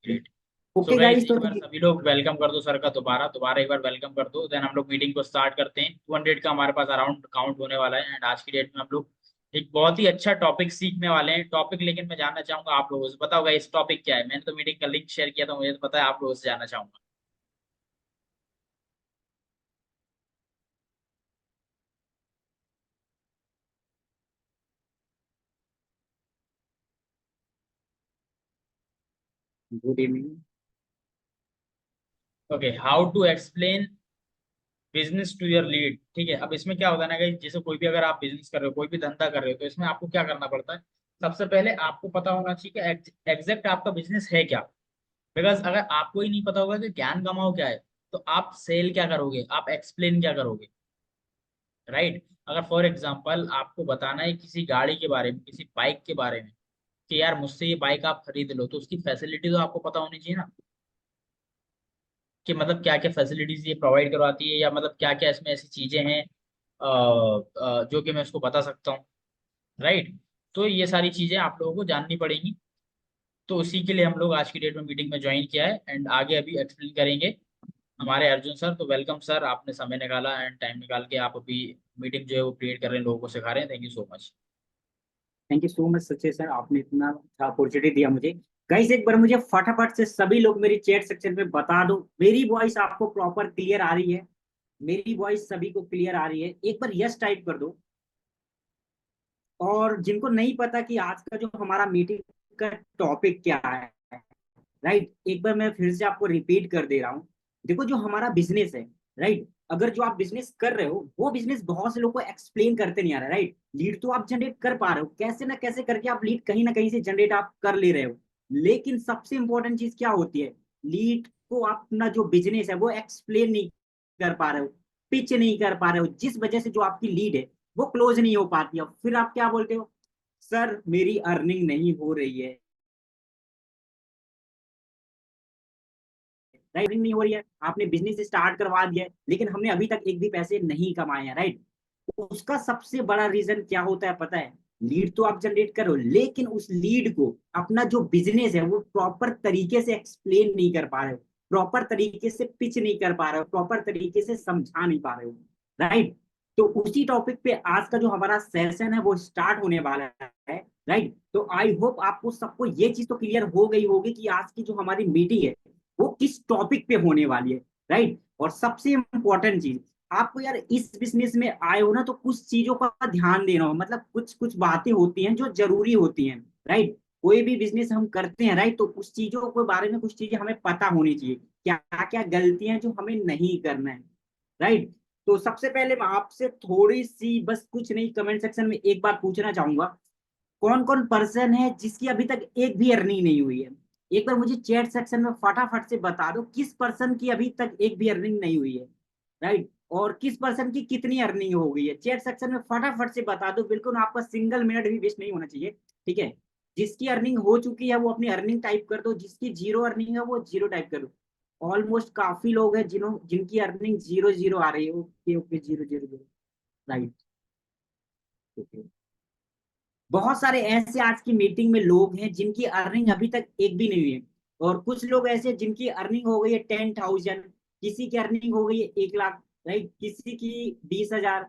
Great. So okay guys guys, एक तो बार सभी लोग वेलकम कर दो सर का, दोबारा दोबारा एक बार वेलकम कर दो, देन हम लोग मीटिंग को स्टार्ट करते हैं। 200 का हमारे पास अराउंड काउंट होने वाला है, एंड आज की डेट में हम लोग एक बहुत ही अच्छा टॉपिक सीखने वाले हैं। टॉपिक लेकिन मैं जानना चाहूंगा आप लोगों से, बताओ गाइस टॉपिक क्या है। मैंने तो मीटिंग का लिंक शेयर किया था, मुझे तो पता है, आप लोगों से जानना चाहूंगा। Good evening. Okay, how to explain business to your lead. ठीक है, अब इसमें क्या होता है ना कि जैसे कोई भी अगर आप बिजनेस कर रहे हो, कोई भी धंधा कर रहे हो, तो इसमें आपको क्या करना पड़ता है। सबसे पहले आपको पता होना चाहिए कि एग्जैक्ट आपका बिजनेस है क्या। बिकॉज अगर आपको ही नहीं पता होगा कि ज्ञान कमाओ क्या है, तो आप सेल क्या करोगे, आप एक्सप्लेन क्या करोगे, राइट। अगर फॉर एग्जाम्पल आपको बताना है किसी गाड़ी के बारे में, किसी बाइक के बारे में, कि यार मुझसे ये बाइक आप खरीद लो, तो उसकी फैसिलिटी तो आपको पता होनी चाहिए ना, कि मतलब क्या क्या फैसिलिटीज ये प्रोवाइड करवाती है, या मतलब क्या क्या इसमें ऐसी चीजें हैं जो कि मैं उसको बता सकता हूँ, राइट। तो ये सारी चीजें आप लोगों को जाननी पड़ेंगी। तो उसी के लिए हम लोग आज की डेट में मीटिंग में ज्वाइन किया है, एंड आगे अभी एक्सप्लेन करेंगे हमारे अर्जुन सर। तो वेलकम सर, आपने समय निकाला एंड टाइम निकाल के आप अभी मीटिंग जो है वो क्रिएट कर रहे हैं, लोगों को सिखा रहे हैं। Thank you so much. Thank you so much सच्चे सर, आपने इतना अच्छा अपॉर्चुनिटी दिया मुझे। गाइस एक बार मुझे फटाफट से सभी लोग मेरी चैट सेक्शन में बता दो, मेरी वॉइस आपको प्रॉपर क्लियर आ रही है? मेरी वॉइस सभी को क्लियर आ रही है? एक बार यस टाइप कर दो। और जिनको नहीं पता कि आज का जो हमारा मीटिंग का टॉपिक क्या है, राइट, एक बार मैं फिर से आपको रिपीट कर दे रहा हूँ। देखो, जो हमारा बिजनेस है, राइट, अगर जो आप बिजनेस कर रहे हो वो बिजनेस बहुत से लोगों को एक्सप्लेन करते नहीं आ रहा, राइट। लीड तो आप जनरेट कर पा रहे हो, कैसे ना कैसे करके आप लीड कहीं ना कहीं से जनरेट आप कर ले रहे हो। लेकिन सबसे इंपॉर्टेंट चीज क्या होती है, लीड को अपना जो बिजनेस है वो एक्सप्लेन नहीं कर पा रहे हो, पिच नहीं कर पा रहे हो, जिस वजह से जो आपकी लीड है वो क्लोज नहीं हो पाती है। फिर आप क्या बोलते हो, सर मेरी अर्निंग नहीं हो रही है, राइट, नहीं हो रही है। आपने बिजनेस स्टार्ट करवा दिया है लेकिन हमने अभी तक एक भी पैसे नहीं कमाए हैं, राइट। उसका सबसे बड़ा रीजन क्या होता है पता है? लीड तो आप जनरेट करो लेकिन उस लीड को अपना जो बिजनेस है वो प्रॉपर तरीके से एक्सप्लेन नहीं कर पा रहे हो, प्रॉपर तरीके से पिच नहीं कर पा रहे हो, प्रॉपर तरीके से समझा नहीं पा रहे हो, राइट। तो उसी टॉपिक पे आज का जो हमारा सेशन है वो स्टार्ट होने वाला है, राइट। तो आई होप आपको सबको ये चीज तो क्लियर हो गई होगी कि आज की जो हमारी मीटिंग है वो किस टॉपिक पे होने वाली है, राइट। और सबसे इंपॉर्टेंट चीज, आपको यार इस बिजनेस में आए हो ना तो कुछ चीजों का ध्यान देना हो, मतलब कुछ कुछ बातें होती हैं जो जरूरी होती हैं, राइट। कोई भी बिजनेस हम करते हैं, राइट, तो उस चीजों के बारे में कुछ चीजें हमें पता होनी चाहिए, क्या क्या गलतियां जो हमें नहीं करना है, राइट। तो सबसे पहले मैं आपसे थोड़ी सी, बस कुछ नहीं, कमेंट सेक्शन में एक बार पूछना चाहूंगा, कौन कौन पर्सन है जिसकी अभी तक एक भी अर्निंग नहीं हुई है? एक बार मुझे चैट सेक्शन में फटाफट से बता दो किस पर्सन की अभी तक एक भी अर्निंग नहीं हुई है, राइट। और किस पर्सन की कितनी अर्निंग हो गई है, चैट सेक्शन में फटाफट से बता दो, बिल्कुल आपका सिंगल मिनट भी वेस्ट नहीं होना चाहिए, ठीक है। जिसकी अर्निंग हो चुकी है वो अपनी अर्निंग टाइप कर दो, जिसकी जीरो अर्निंग है वो जीरो टाइप कर दो। ऑलमोस्ट काफी लोग हैं जिनकी अर्निंग जीरो जीरो आ रही है, okay okay, zero zero zero, right. बहुत सारे ऐसे आज की मीटिंग में लोग हैं जिनकी अर्निंग अभी तक एक भी नहीं हुई है, और कुछ लोग ऐसे जिनकी अर्निंग हो गई है 10,000, किसी की अर्निंग हो गई है 1 लाख, राइट, किसी की 20,000,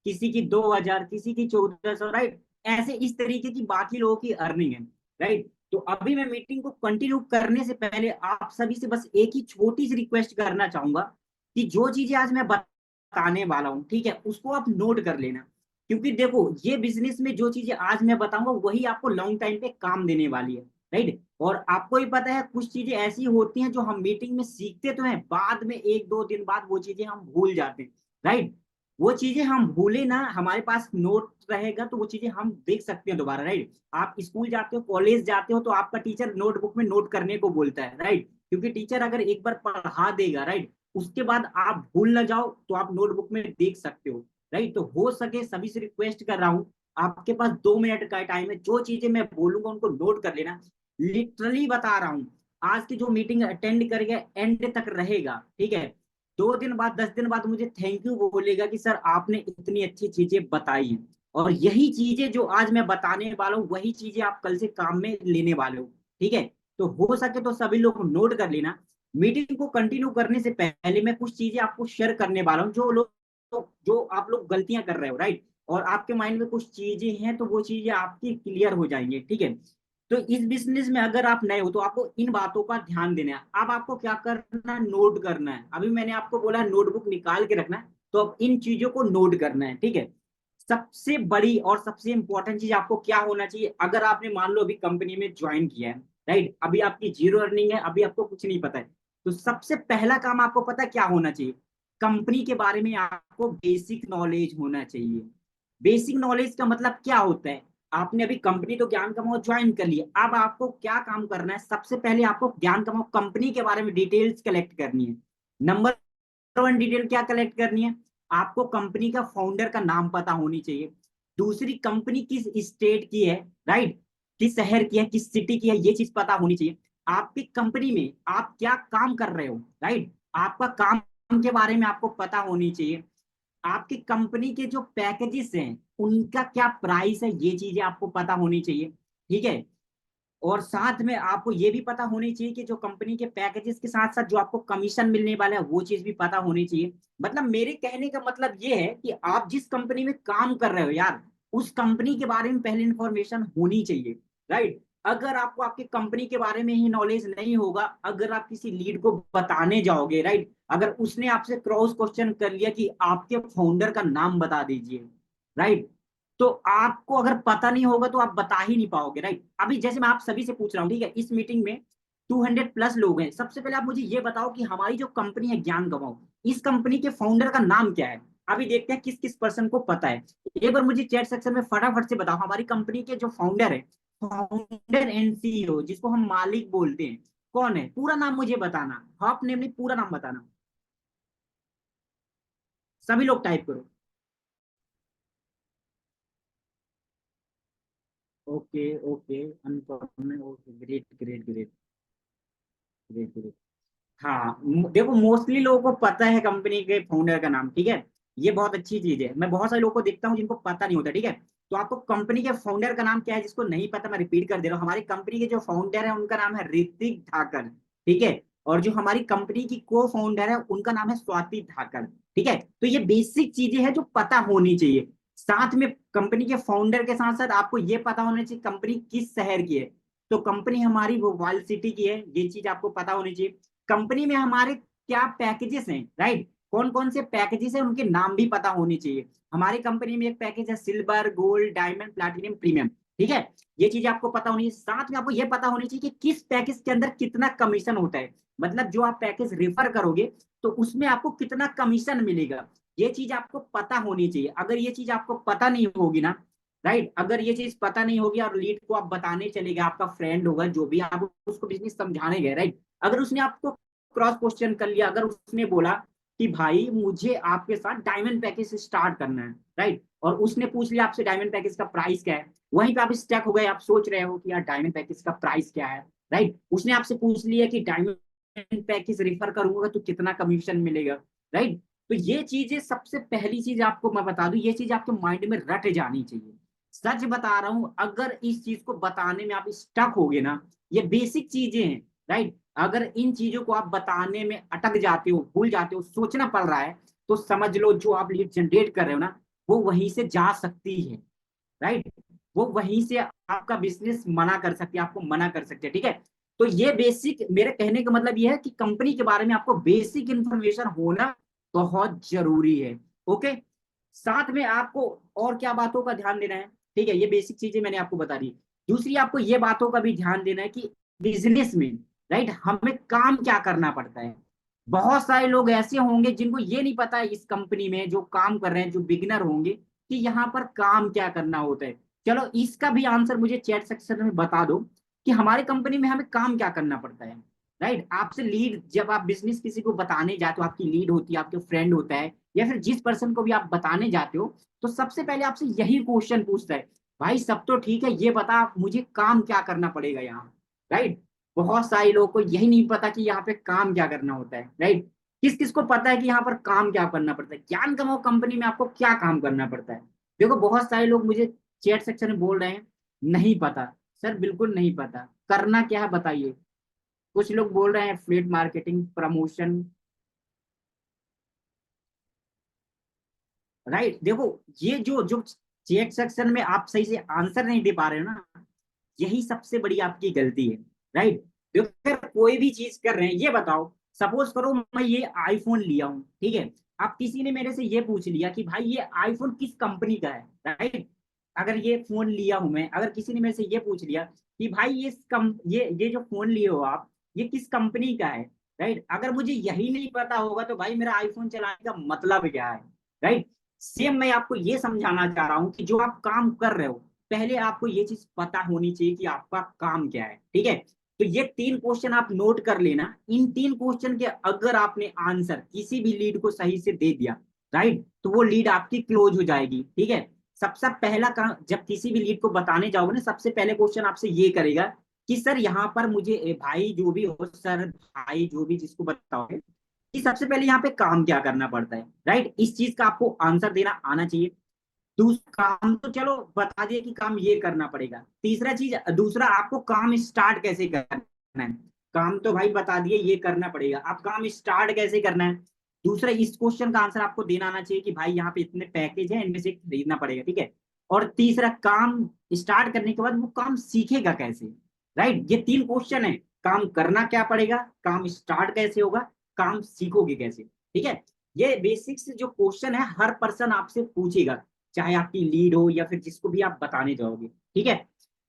किसी की 2,000, किसी की 1,400, राइट। ऐसे इस तरीके की बाकी लोगों की अर्निंग है, राइट। तो अभी मैं मीटिंग को कंटिन्यू करने से पहले आप सभी से बस एक ही छोटी सी रिक्वेस्ट करना चाहूंगा कि जो चीजें आज मैं बताने वाला हूँ, ठीक है, उसको आप नोट कर लेना। क्योंकि देखो, ये बिजनेस में जो चीजें आज मैं बताऊंगा वही आपको लॉन्ग टाइम पे काम देने वाली है, राइट। और आपको ही पता है कुछ चीजें ऐसी होती हैं जो हम मीटिंग में सीखते तो हैं, बाद में 1-2 दिन बाद वो चीजें हम भूल जाते हैं, राइट। वो चीजें हम भूले ना, हमारे पास नोट रहेगा तो वो चीजें हम देख सकते हैं दोबारा, राइट। आप स्कूल जाते हो, कॉलेज जाते हो, तो आपका टीचर नोटबुक में नोट करने को बोलता है, राइट, क्योंकि टीचर अगर एक बार पढ़ा देगा, राइट, उसके बाद आप भूल ना जाओ तो आप नोटबुक में देख सकते हो, राइट। तो हो सके सभी से रिक्वेस्ट कर रहा हूं, आपके पास 2 मिनट का टाइम है, जो चीजें मैं बोलूंगा उनको नोट कर लेना। लिटरली बता रहा हूं, आज की जो मीटिंग अटेंड करके एंड तक रहेगा, ठीक है, 2 दिन बाद 10 दिन बाद मुझे थैंक यू बोलेगा कि सर आपने इतनी अच्छी चीजें बताई हैं। और यही चीजें जो आज मैं बताने वाला हूँ वही चीजें आप कल से काम में लेने वाले हो, ठीक है। तो हो सके तो सभी लोग नोट कर लेना। मीटिंग को कंटिन्यू करने से पहले मैं कुछ चीजें आपको शेयर करने वाला हूँ, जो आप लोग गलतियां कर रहे हो, राइट। और आपके माइंड में कुछ चीजें हैं तो वो चीजें आपकी क्लियर हो जाएंगी, ठीक है। तो इस बिजनेस में अगर आप नए हो तो आपको इन बातों का ध्यान देना है। अब आपको क्या करना है, नोट करना है। अभी मैंने आपको बोला नोटबुक निकाल के रखना है, तो अब इन चीजों को नोट करना है, ठीक है। सबसे बड़ी और सबसे इंपॉर्टेंट चीज आपको क्या होना चाहिए, अगर आपने मान लो अभी कंपनी में ज्वाइन किया है, राइट, अभी आपकी जीरो अर्निंग है, अभी आपको कुछ नहीं पता है, तो सबसे पहला काम आपको पता है क्या होना चाहिए, कंपनी के बारे में आपको बेसिक नॉलेज होना चाहिए। बेसिक नॉलेज का मतलब क्या होता है, आपने अभी कंपनी तो ज्ञान कमाओ ज्वाइन कर लिया, अब आपको क्या काम करना है, सबसे पहले आपको ज्ञान कमाओ कंपनी के बारे में डिटेल्स कलेक्ट करनी है। नंबर वन डिटेल क्या कलेक्ट करनी है, आपको कंपनी का फाउंडर का नाम पता होनी चाहिए। दूसरी, कंपनी किस स्टेट की है, राइट, किस शहर की है, किस सिटी की है, ये चीज पता होनी चाहिए। आपकी कंपनी में आप क्या काम कर रहे हो, राइट, आपका काम के बारे में आपको पता होनी चाहिए। आपकी कंपनी के जो पैकेजेस हैं उनका क्या प्राइस है, ये चीजें आपको पता होनी चाहिए, ठीक है। और साथ में आपको ये भी पता होनी चाहिए कि जो कंपनी के पैकेजेस के साथ साथ जो आपको कमीशन मिलने वाला है वो चीज भी पता होनी चाहिए। मतलब मेरे कहने का मतलब ये है कि आप जिस कंपनी में काम कर रहे हो यार, उस कंपनी के बारे में पहले इंफॉर्मेशन होनी चाहिए, राइट। अगर आपको आपकी कंपनी के बारे में ही नॉलेज नहीं होगा, अगर आप किसी लीड को बताने जाओगे, राइट, अगर उसने आपसे क्रॉस क्वेश्चन कर लिया कि आपके फाउंडर का नाम बता दीजिए, राइट, तो आपको अगर पता नहीं होगा तो आप बता ही नहीं पाओगे, राइट। अभी जैसे मैं आप सभी से पूछ रहा हूँ, ठीक है, इस मीटिंग में 200+ लोग हैं, सबसे पहले आप मुझे ये बताओ कि हमारी जो कंपनी है ज्ञान गवाओ, इस कंपनी के फाउंडर का नाम क्या है। अभी देखते हैं किस किस पर्सन को पता है। एक बार मुझे चैट सेक्शन में फटाफट से बताओ, हमारी कंपनी के जो फाउंडर है, फाउंडर एंड सीईओ जिसको हम मालिक बोलते हैं, कौन है, पूरा नाम मुझे बताना, हाफ नेम नहीं, पूरा नाम बताना। सभी लोग टाइप करो। Okay okay, uncommon, okay, great great great great great. हाँ, देखो मोस्टली लोगों को पता है कंपनी के फाउंडर का नाम, ठीक है, ये बहुत अच्छी चीज है। मैं बहुत सारे लोगों को देखता हूँ जिनको पता नहीं होता, ठीक है। तो आपको कंपनी के फाउंडर का नाम क्या है, जिसको नहीं पता मैं रिपीट कर दे रहा हूँ, हमारी कंपनी के जो फाउंडर है उनका नाम है ऋतिक ठाकर, ठीक है। और जो हमारी कंपनी की को फाउंडर है उनका नाम है स्वाति ठाकर, ठीक है। तो ये बेसिक चीजें हैं जो पता होनी चाहिए। साथ में कंपनी के फाउंडर के साथ साथ आपको ये पता होना चाहिए कंपनी किस शहर की है। तो कंपनी हमारी वो वाइल सिटी की है, ये चीज आपको पता होनी चाहिए। कंपनी में हमारे क्या पैकेजेस हैं, राइट, कौन कौन से पैकेजेस हैं उनके नाम भी पता होने चाहिए। हमारी कंपनी में एक पैकेज है silver, gold, diamond, platinum, premium, ठीक है। ये चीज आपको पता होनी चाहिए। साथ में आपको ये पता होनी चाहिए कि किस पैकेज के अंदर कितना कमीशन होता है, मतलब जो आप पैकेज रेफर करोगे तो उसमें आपको कितना कमीशन मिलेगा, ये चीज आपको पता होनी चाहिए। अगर ये चीज आपको पता नहीं होगी ना, राइट, अगर ये चीज पता नहीं होगी और लीड को आप बताने चले गए, आपका फ्रेंड होगा जो भी, आप उसको बिजनेस समझाने गए, राइट, अगर उसने आपको क्रॉस क्वेश्चन कर लिया, अगर उसने बोला कि भाई मुझे आपके साथ डायमंड पैकेज से स्टार्ट करना है, राइट, और उसने पूछ लिया आपसे डायमंड पैकेज का प्राइस क्या है, वहीं पे आप स्टक हो गए, आप सोच रहे हो कि यार डायमंड पैकेज का प्राइस क्या है, राइट, उसने आपसे पूछ लिया कि डायमंड पैकेज रिफर करूंगा तो कितना कमीशन मिलेगा, राइट। तो ये चीजें सबसे पहली चीज आपको मैं बता दूं, ये चीज आपके माइंड में रट जानी चाहिए। सच बता रहा हूं, अगर इस चीज को बताने में आप स्टक होगे ना, ये बेसिक चीजें हैं, राइट, अगर इन चीजों को आप बताने में अटक जाते हो, भूल जाते हो, सोचना पड़ रहा है, तो समझ लो जो आप लीड जनरेट कर रहे हो ना, वो वहीं से जा सकती है, राइट, वो वहीं से आपका बिजनेस मना कर सकती है, आपको मना कर सकते हैं, ठीक है। तो ये बेसिक, मेरे कहने का मतलब ये है कि कंपनी के बारे में आपको बेसिक इंफॉर्मेशन होना बहुत जरूरी है, ओके। साथ में आपको और क्या बातों का ध्यान देना है, ठीक है, ये बेसिक चीजें मैंने आपको बता दी। दूसरी, आपको ये बातों का भी ध्यान देना है कि बिजनेस में, राइट, हमें काम क्या करना पड़ता है। बहुत सारे लोग ऐसे होंगे जिनको ये नहीं पता है, इस कंपनी में जो काम कर रहे हैं, जो बिगिनर होंगे, कि यहाँ पर काम क्या करना होता है। चलो इसका भी आंसर मुझे चैट सेक्शन में बता दो कि हमारे कंपनी में हमें काम क्या करना पड़ता है, राइट। आपसे लीड, जब आप बिजनेस किसी को बताने जाते हो, आपकी लीड होती है, आपके फ्रेंड होता है, या फिर जिस पर्सन को भी आप बताने जाते हो, तो सबसे पहले आपसे यही क्वेश्चन पूछता है, भाई सब तो ठीक है, ये बता मुझे काम क्या करना पड़ेगा यहाँ, राइट। बहुत सारे लोगों को यही नहीं पता कि यहाँ पे काम क्या करना होता है, राइट। किस किस को पता है कि यहाँ पर काम क्या करना पड़ता है, ज्ञान कमाओ कंपनी में आपको क्या काम करना पड़ता है। देखो बहुत सारे लोग मुझे चैट सेक्शन में बोल रहे हैं नहीं पता, सर बिल्कुल नहीं पता, करना क्या है बताइए। कुछ लोग बोल रहे हैं एफिलिएट मार्केटिंग, प्रमोशन, राइट। देखो ये जो जो चैट सेक्शन में आप सही से आंसर नहीं दे पा रहे हो ना, यही सबसे बड़ी आपकी गलती है, राइट। देखो अगर कोई भी चीज कर रहे हैं, ये बताओ, सपोज करो मैं ये आईफोन लिया हूँ, ठीक है। अब किसी ने मेरे से ये पूछ लिया कि भाई ये आईफोन किस कंपनी का है, राइट। अगर ये फोन लिया हूं मैं, अगर किसी ने मेरे से ये पूछ लिया कि भाई ये जो फोन लिए हो आप, ये किस कंपनी का है, राइट। अगर मुझे यही नहीं पता होगा तो भाई मेरा आईफोन चलाने का मतलब क्या है, राइट। सेम मैं आपको ये समझाना चाह रहा हूँ कि जो आप काम कर रहे हो, पहले आपको ये चीज पता होनी चाहिए कि आपका काम क्या है, ठीक है। तो ये 3 क्वेश्चन आप नोट कर लेना। इन 3 क्वेश्चन के अगर आपने आंसर किसी भी लीड को सही से दे दिया, राइट, तो वो लीड आपकी क्लोज हो जाएगी, ठीक है। सबसे पहला काम, जब किसी भी लीड को बताने जाओगे ना, सबसे पहले क्वेश्चन आपसे ये करेगा कि सर यहाँ पर मुझे भाई जो भी हो, सर भाई जो भी जिसको बताओगे, कि सबसे पहले यहाँ पे काम क्या करना पड़ता है, राइट। इस चीज का आपको आंसर देना आना चाहिए। दूसरा काम तो चलो बता दिए कि काम ये करना पड़ेगा। तीसरा चीज, दूसरा आपको काम स्टार्ट कैसे करना है। काम तो भाई बता दिए ये करना पड़ेगा, आप काम स्टार्ट कैसे करना है। दूसरा, इस क्वेश्चन का आंसर आपको देना आना चाहिए कि भाई यहाँ पे इतने पैकेज है, इनमें से खरीदना पड़ेगा, ठीक है। और तीसरा, काम स्टार्ट करने के बाद वो काम सीखेगा कैसे, राइट। ये 3 क्वेश्चन है। काम करना क्या पड़ेगा, काम स्टार्ट कैसे होगा, काम सीखोगे कैसे, ठीक है। ये बेसिक्स जो क्वेश्चन है हर पर्सन आपसे पूछेगा, चाहे आपकी लीड हो या फिर जिसको भी आप बताने जाओगे, ठीक है।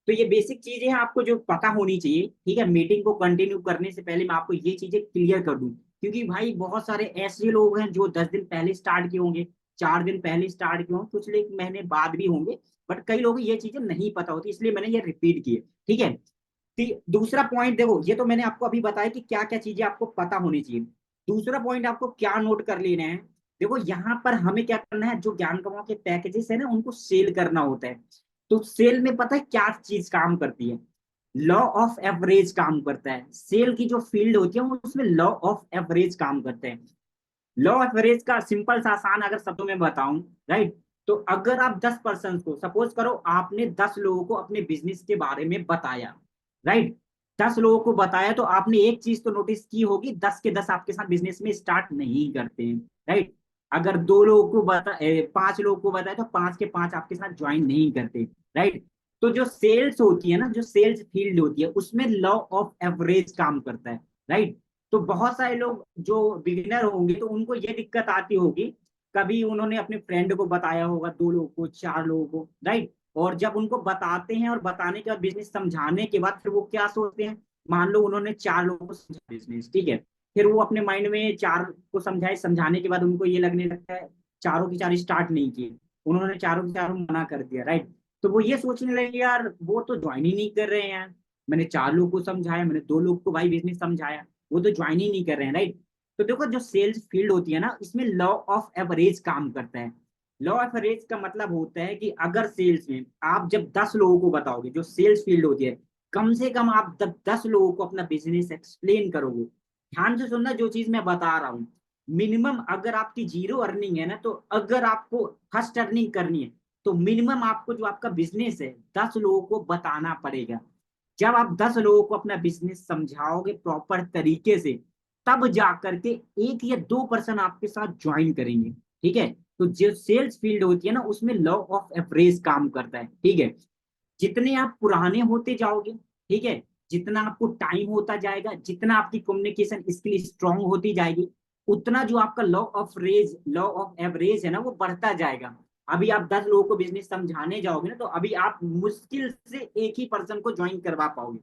तो ये बेसिक चीजें हैं आपको जो पता होनी चाहिए, ठीक है। मीटिंग को कंटिन्यू करने से पहले मैं आपको ये चीजें क्लियर कर दूं, क्योंकि भाई बहुत सारे ऐसे लोग हैं जो 10 दिन पहले स्टार्ट किए होंगे, 4 दिन पहले स्टार्ट किए होंगे, कुछ एक महीने बाद भी होंगे, बट कई लोग ये चीजें नहीं पता होती, इसलिए मैंने ये रिपीट किए, ठीक है। दूसरा पॉइंट देखो, ये तो मैंने आपको अभी बताया कि क्या क्या चीजें आपको पता होनी चाहिए। दूसरा पॉइंट आपको क्या नोट कर लेना है। देखो यहाँ पर हमें क्या करना है, जो ज्ञान कमाओ के पैकेजेस है ना, उनको सेल करना होता है। तो सेल में पता है क्या चीज काम करती है, लॉ ऑफ एवरेज काम करता है। सेल की जो फील्ड होती है उसमें लॉ ऑफ एवरेज काम करते हैं। लॉ ऑफ एवरेज का सिंपल सा आसान अगर शब्दों में बताऊं, राइट, तो अगर आप 10 पर्सन को, सपोज करो आपने 10 लोगों को अपने बिजनेस के बारे में बताया, राइट, 10 लोगों को बताया, तो आपने एक चीज तो नोटिस की होगी, 10 के 10 आपके साथ बिजनेस में स्टार्ट नहीं करते हैं, राइट। अगर 2 लोगों को 5 लोगों को बताया तो 5 के 5 आपके साथ ज्वाइन नहीं करते, राइट। तो जो सेल्स होती है ना, जो सेल्स फील्ड होती है, उसमें लॉ ऑफ एवरेज काम करता है, राइट। तो बहुत सारे लोग जो बिगिनर होंगे तो उनको ये दिक्कत आती होगी, कभी उन्होंने अपने फ्रेंड को बताया होगा, 2 लोगों को, 4 लोगों को, राइट। और जब उनको बताते हैं और बताने के बाद बिजनेस समझाने के बाद फिर वो क्या सोचते हैं, मान लो उन्होंने 4 लोगों को समझा बिजनेस, ठीक है। फिर वो अपने माइंड में 4 को समझाए, समझाने के बाद उनको ये लगने लगता है, 4 की 4 स्टार्ट नहीं किए, उन्होंने 4 की 4 मना कर दिया, राइट। तो वो ये सोचने लगे यार वो तो ज्वाइन ही नहीं कर रहे हैं यार, मैंने 4 लोगों को समझाया, मैंने 2 लोग को भाई बिजनेस समझाया, वो तो ज्वाइन ही नहीं कर रहे हैं, राइट। तो देखो जो सेल्स फील्ड होती है ना, इसमें लॉ ऑफ एवरेज काम करता है। लॉ ऑफ एवरेज का मतलब होता है कि अगर सेल्स में आप जब 10 लोगों को बताओगे, जो सेल्स फील्ड होती है, कम से कम आप जब 10 लोगों को अपना बिजनेस एक्सप्लेन करोगे, ध्यान से सुनना जो चीज मैं बता रहा हूँ, मिनिमम अगर आपकी 0 अर्निंग है ना, तो अगर आपको फर्स्ट अर्निंग करनी है, तो मिनिमम आपको जो आपका बिजनेस है 10 लोगों को बताना पड़ेगा। जब आप 10 लोगों को अपना बिजनेस समझाओगे प्रॉपर तरीके से, तब जा करके 1 या 2 पर्सन आपके साथ ज्वाइन करेंगे, ठीक है। तो जो सेल्स फील्ड होती है ना, उसमें लॉ ऑफ एवरेज काम करता है, ठीक है। जितने आप पुराने होते जाओगे, ठीक है, जितना आपको टाइम होता जाएगा, जितना आपकी कम्युनिकेशन स्किल स्ट्रांग होती जाएगी, उतना जो आपका लॉ ऑफ एवरेज है ना, वो बढ़ता जाएगा। अभी आप 10 लोगों को बिजनेस समझाने जाओगे ना, तो अभी आप मुश्किल से एक ही पर्सन को ज्वाइन करवा पाओगे।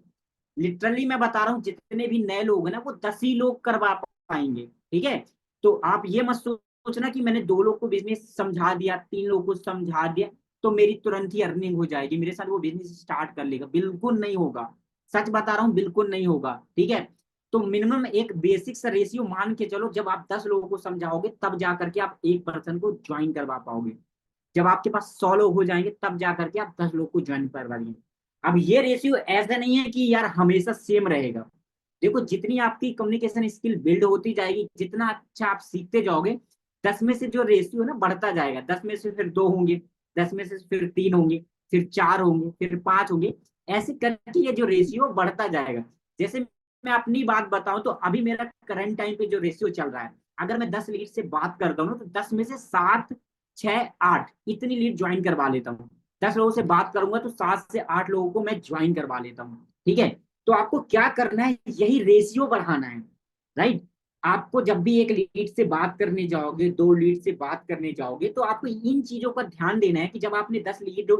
लिटरली मैं बता रहा हूँ, जितने भी नए लोग हैं ना, वो 10 ही लोग करवा पाएंगे, ठीक है। तो आप ये मत सोचना कि मैंने 2 लोग को बिजनेस समझा दिया, 3 लोग को समझा दिया, तो मेरी तुरंत ही अर्निंग हो जाएगी, मेरे साथ वो बिजनेस स्टार्ट कर लेगा, बिल्कुल नहीं होगा। सच बता रहा हूँ, बिल्कुल नहीं होगा, ठीक है। तो मिनिमम एक बेसिक सा रेशियो मान के चलो, जब आप 10 लोगों को समझाओगे तब जा करके आप एक पर्सन को ज्वाइन करवा पाओगे। जब आपके पास 100 लोग हो जाएंगे तब जा करके आप 10 लोग को ज्वाइन करवा देंगे। अब ये रेशियो ऐसा नहीं है कि यार हमेशा सेम रहेगा। देखो जितनी आपकी कम्युनिकेशन स्किल बिल्ड होती जाएगी, जितना अच्छा आप सीखते जाओगे, 10 में से जो रेशियो है ना बढ़ता जाएगा, 10 में से फिर 2 होंगे, 10 में से फिर 3 होंगे, फिर 4 होंगे, फिर 5 होंगे, ऐसे करके ये जो रेशियो बढ़ता जाएगा। जैसे मैं अपनी बात बताऊं तो अभी मेरा करंट टाइम पे जो रेशियो चल रहा है, अगर मैं 10 लीड से बात करता हूँ तो 10 में से 7, 6, 8 इतनी लीड ज्वाइन करवा लेता हूँ। 10 लोगों से बात करूंगा तो 7 से 8 लोगों को मैं ज्वाइन करवा लेता हूँ। ठीक है, तो आपको क्या करना है, यही रेशियो बढ़ाना है, राइट। आपको जब भी एक लीड से बात करने जाओगे, 2 लीड से बात करने जाओगे, तो आपको इन चीजों का ध्यान देना है कि जब आपने 10 लीड,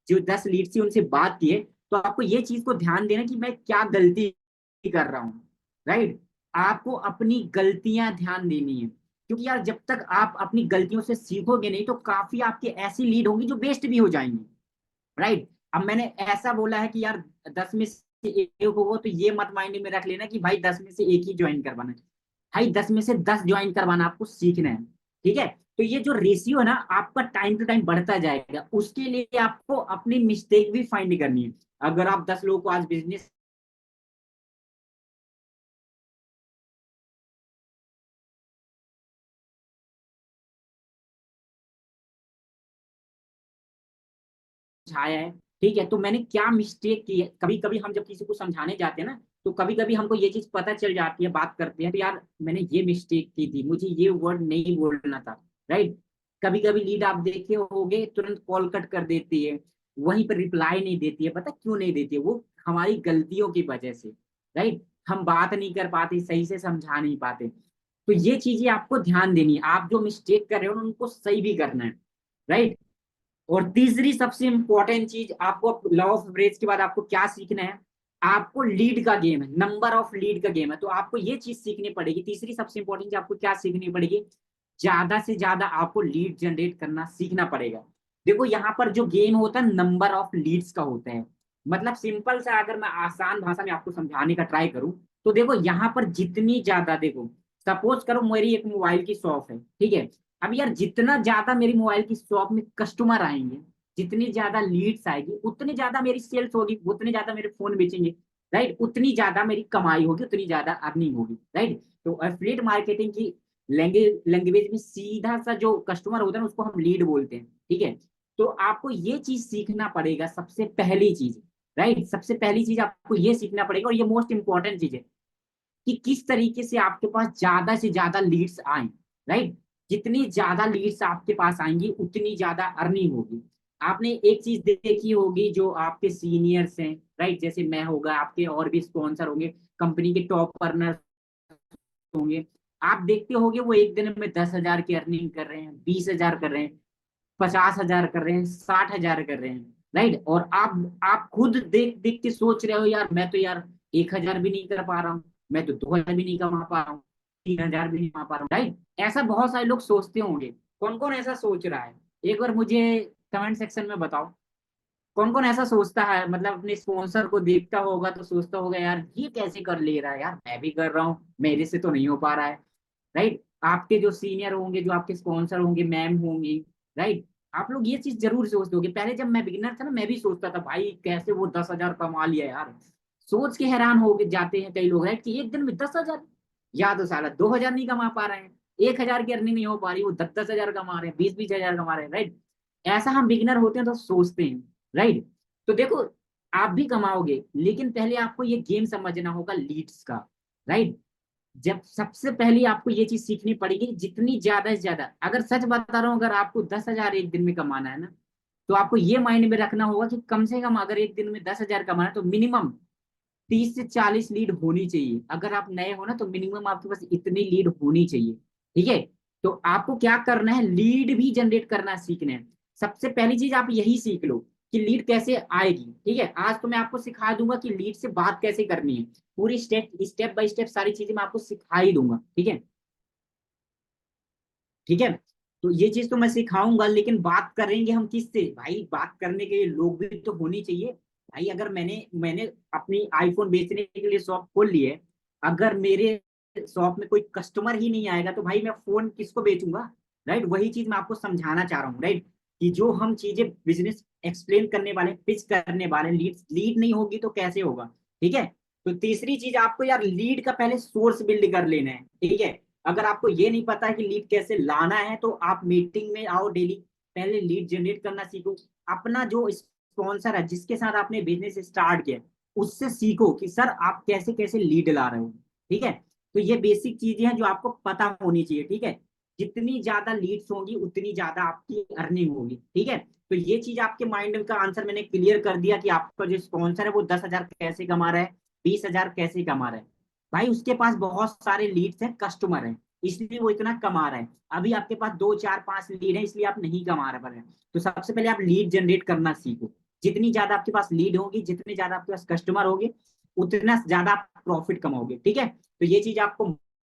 जो 10 लीड से उनसे बात की है, तो आपको ये चीज को ध्यान देना कि मैं क्या गलती कर रहा हूँ, राइट। आपको अपनी गलतियां ध्यान देनी है, क्योंकि यार जब तक आप अपनी गलतियों से सीखोगे नहीं तो काफी आपकी ऐसी लीड होंगी जो वेस्ट भी हो जाएंगी, राइट। अब मैंने ऐसा बोला है कि यार 10 में से एक होगा, तो ये मत माइंड में रख लेना कि भाई 10 में से एक ही ज्वाइन करवाना है। भाई 10 में से 10 ज्वाइन करवाना आपको सीखना है, ठीक है। तो ये जो रेशियो है ना, आपका टाइम टू टाइम बढ़ता जाएगा, उसके लिए आपको अपनी मिस्टेक भी फाइंड करनी है। अगर आप 10 लोगों को आज बिजनेस समझाया है, ठीक है, तो मैंने क्या मिस्टेक की है। कभी कभी हम जब किसी को समझाने जाते हैं ना, तो कभी कभी हमको ये चीज पता चल जाती है, बात करते हैं तो यार मैंने ये मिस्टेक की थी, मुझे ये वर्ड नहीं बोलना था, राइट। कभी कभी लीड आप देखे होगे तुरंत कॉल कट कर देती है, वहीं पर रिप्लाई नहीं देती है, पता क्यों नहीं देती है? वो हमारी गलतियों की वजह से, राइट। हम बात नहीं कर पाते, सही से समझा नहीं पाते। तो ये चीजें आपको ध्यान देनी है, आप जो मिस्टेक कर रहे हो उनको सही भी करना है, राइट। और तीसरी सबसे इंपॉर्टेंट चीज, आपको लॉ ऑफ एवरेज के बाद आपको क्या सीखना है, आपको लीड का गेम है, नंबर ऑफ लीड का गेम है, तो आपको ये चीज सीखनी पड़ेगी। तीसरी सबसे इंपॉर्टेंट चीज आपको क्या सीखनी पड़ेगी, ज्यादा से ज्यादा आपको लीड जनरेट करना सीखना पड़ेगा। देखो यहाँ पर जो गेम होता है नंबर ऑफ लीड्स का होता है, मतलब सिंपल सा अगर मैं आसान भाषा में आपको समझाने का ट्राई करूं, तो देखो यहाँ पर जितनी ज्यादा, देखो सपोज करो मेरी एक मोबाइल की शॉप है, ठीक है। अब यार जितना ज्यादा मेरी मोबाइल की शॉप में कस्टमर आएंगे, जितनी ज्यादा लीड्स आएगी, उतनी ज्यादा मेरी सेल्स होगी, उतने ज्यादा मेरे फोन बेचेंगे, राइट। उतनी ज्यादा मेरी कमाई होगी, उतनी ज्यादा अर्निंग होगी, राइट। तो एफिलिएट मार्केटिंग की लैंग्वेज में सीधा सा जो कस्टमर होता है ना, उसको हम लीड बोलते हैं, ठीक है। तो आपको ये चीज सीखना पड़ेगा, सबसे पहली चीज, राइट। सबसे पहली चीज आपको ये सीखना पड़ेगा, और ये मोस्ट इंपॉर्टेंट चीज है कि किस तरीके से आपके पास ज्यादा से ज्यादा लीड्स आए, राइट। जितनी ज्यादा लीड्स आपके पास आएंगी उतनी ज्यादा अर्निंग होगी। आपने एक चीज देखी होगी, जो आपके सीनियर्स हैं, राइट, जैसे मैं होगा, आपके और भी स्पॉन्सर होंगे, कंपनी के टॉप अर्नर होंगे, आप देखते होंगे वो एक दिन में 10,000 की अर्निंग कर रहे हैं, 20,000 कर रहे हैं, 50,000 कर रहे हैं, 60,000 कर रहे हैं, राइट। और आप खुद देख देख के सोच रहे हो, यार मैं तो यार 1,000 भी नहीं कर पा रहा हूँ, मैं तो 2,000 भी नहीं कमा पा रहा हूँ, 3,000 भी नहीं कमा पा रहा हूँ, राइट। ऐसा बहुत सारे लोग सोचते होंगे। कौन कौन ऐसा सोच रहा है, एक बार मुझे कमेंट सेक्शन में बताओ। कौन कौन ऐसा सोचता है, मतलब अपने स्पॉन्सर को देखता होगा तो सोचता होगा यार ये कैसे कर ले रहा है, यार मैं भी कर रहा हूँ, मेरे से तो नहीं हो पा रहा है, राइट। आपके जो सीनियर होंगे, जो आपके स्पॉन्सर होंगे, मैम होंगी, राइट, आप लोग ये चीज जरूर सोचते होंगे। पहले जब मैं बिगिनर था ना, मैं भी सोचता था भाई कैसे वो 10,000 कमा लिया यार, सोच के हैरान हो जाते हैं कई लोग, राइट, कि एक दिन में 10,000, या तो साला 2,000 नहीं कमा पा रहे हैं, 1,000 की अर्निंग नहीं हो पा रही, वो 10,000 कमा रहे हैं, 20,000 कमा रहे हैं, राइट। ऐसा हम बिगिनर होते हैं तो सोचते हैं, राइट। तो देखो आप भी कमाओगे, लेकिन पहले आपको ये गेम समझना होगा लीड्स का, राइट। जब सबसे पहले आपको ये चीज सीखनी पड़ेगी, जितनी ज्यादा से ज्यादा, अगर सच बता रहा हूँ, अगर आपको 10,000 एक दिन में कमाना है ना, तो आपको ये माइंड में रखना होगा कि कम से कम अगर एक दिन में 10,000 कमाना है तो मिनिमम 30 से 40 लीड होनी चाहिए। अगर आप नए हो ना, तो मिनिमम आपके पास इतनी लीड होनी चाहिए, ठीक है। तो आपको क्या करना है, लीड भी जनरेट करना सीखना है। सबसे पहली चीज आप यही सीख लो कि लीड कैसे आएगी, ठीक है। आज तो मैं आपको सिखा दूंगा कि लीड से बात कैसे करनी है, पूरी स्टेप स्टेप बाय स्टेप सारी चीजें मैं आपको सिखा ही दूंगा, ठीक है, ठीक है। तो ये चीज तो मैं सिखाऊंगा, लेकिन बात करेंगे हम किससे, भाई बात करने के लिए लोग भी तो होनी चाहिए। भाई अगर मैंने मैंने अपनी आईफोन बेचने के लिए शॉप खोल ली है, अगर मेरे शॉप में कोई कस्टमर ही नहीं आएगा तो भाई मैं फोन किसको बेचूंगा, राइट। वही चीज मैं आपको समझाना चाह रहा हूँ, राइट, कि जो हम चीजें बिजनेस एक्सप्लेन करने वाले, पिच करने वाले, लीड लीड नहीं होगी तो कैसे होगा, ठीक है। तो तीसरी चीज आपको यार लीड का पहले सोर्स बिल्ड कर लेना है, ठीक है। अगर आपको ये नहीं पता है कि लीड कैसे लाना है, तो आप मीटिंग में आओ डेली, पहले लीड जनरेट करना सीखो। अपना जो स्पॉन्सर है, जिसके साथ आपने बिजनेस स्टार्ट किया, उससे सीखो कि सर आप कैसे कैसे लीड ला रहे हो। ठीक है, तो ये बेसिक चीजें हैं जो आपको पता होनी चाहिए। ठीक है, जितनी ज्यादा लीड्स होंगी उतनी ज्यादा आपकी अर्निंग होगी। ठीक है, तो ये चीज आपके माइंड का आंसर मैंने क्लियर कर दिया कि आपका जो स्पॉन्सर है वो 10,000 कैसे कमा रहा है, 20,000 कैसे कमा रहा है। भाई उसके पास बहुत सारे लीड्स हैं, कस्टमर हैं, इसलिए वो इतना कमा रहा है। अभी आपके पास 2 4 5 लीड है, इसलिए आप नहीं कमा रहे हैं। तो सबसे पहले आप लीड जनरेट करना सीखो। जितनी ज्यादा आपके पास लीड होगी, जितने ज्यादा आपके पास कस्टमर होंगे, उतना ज्यादा आप प्रॉफिट कमाओगे। ठीक है, तो ये चीज आपको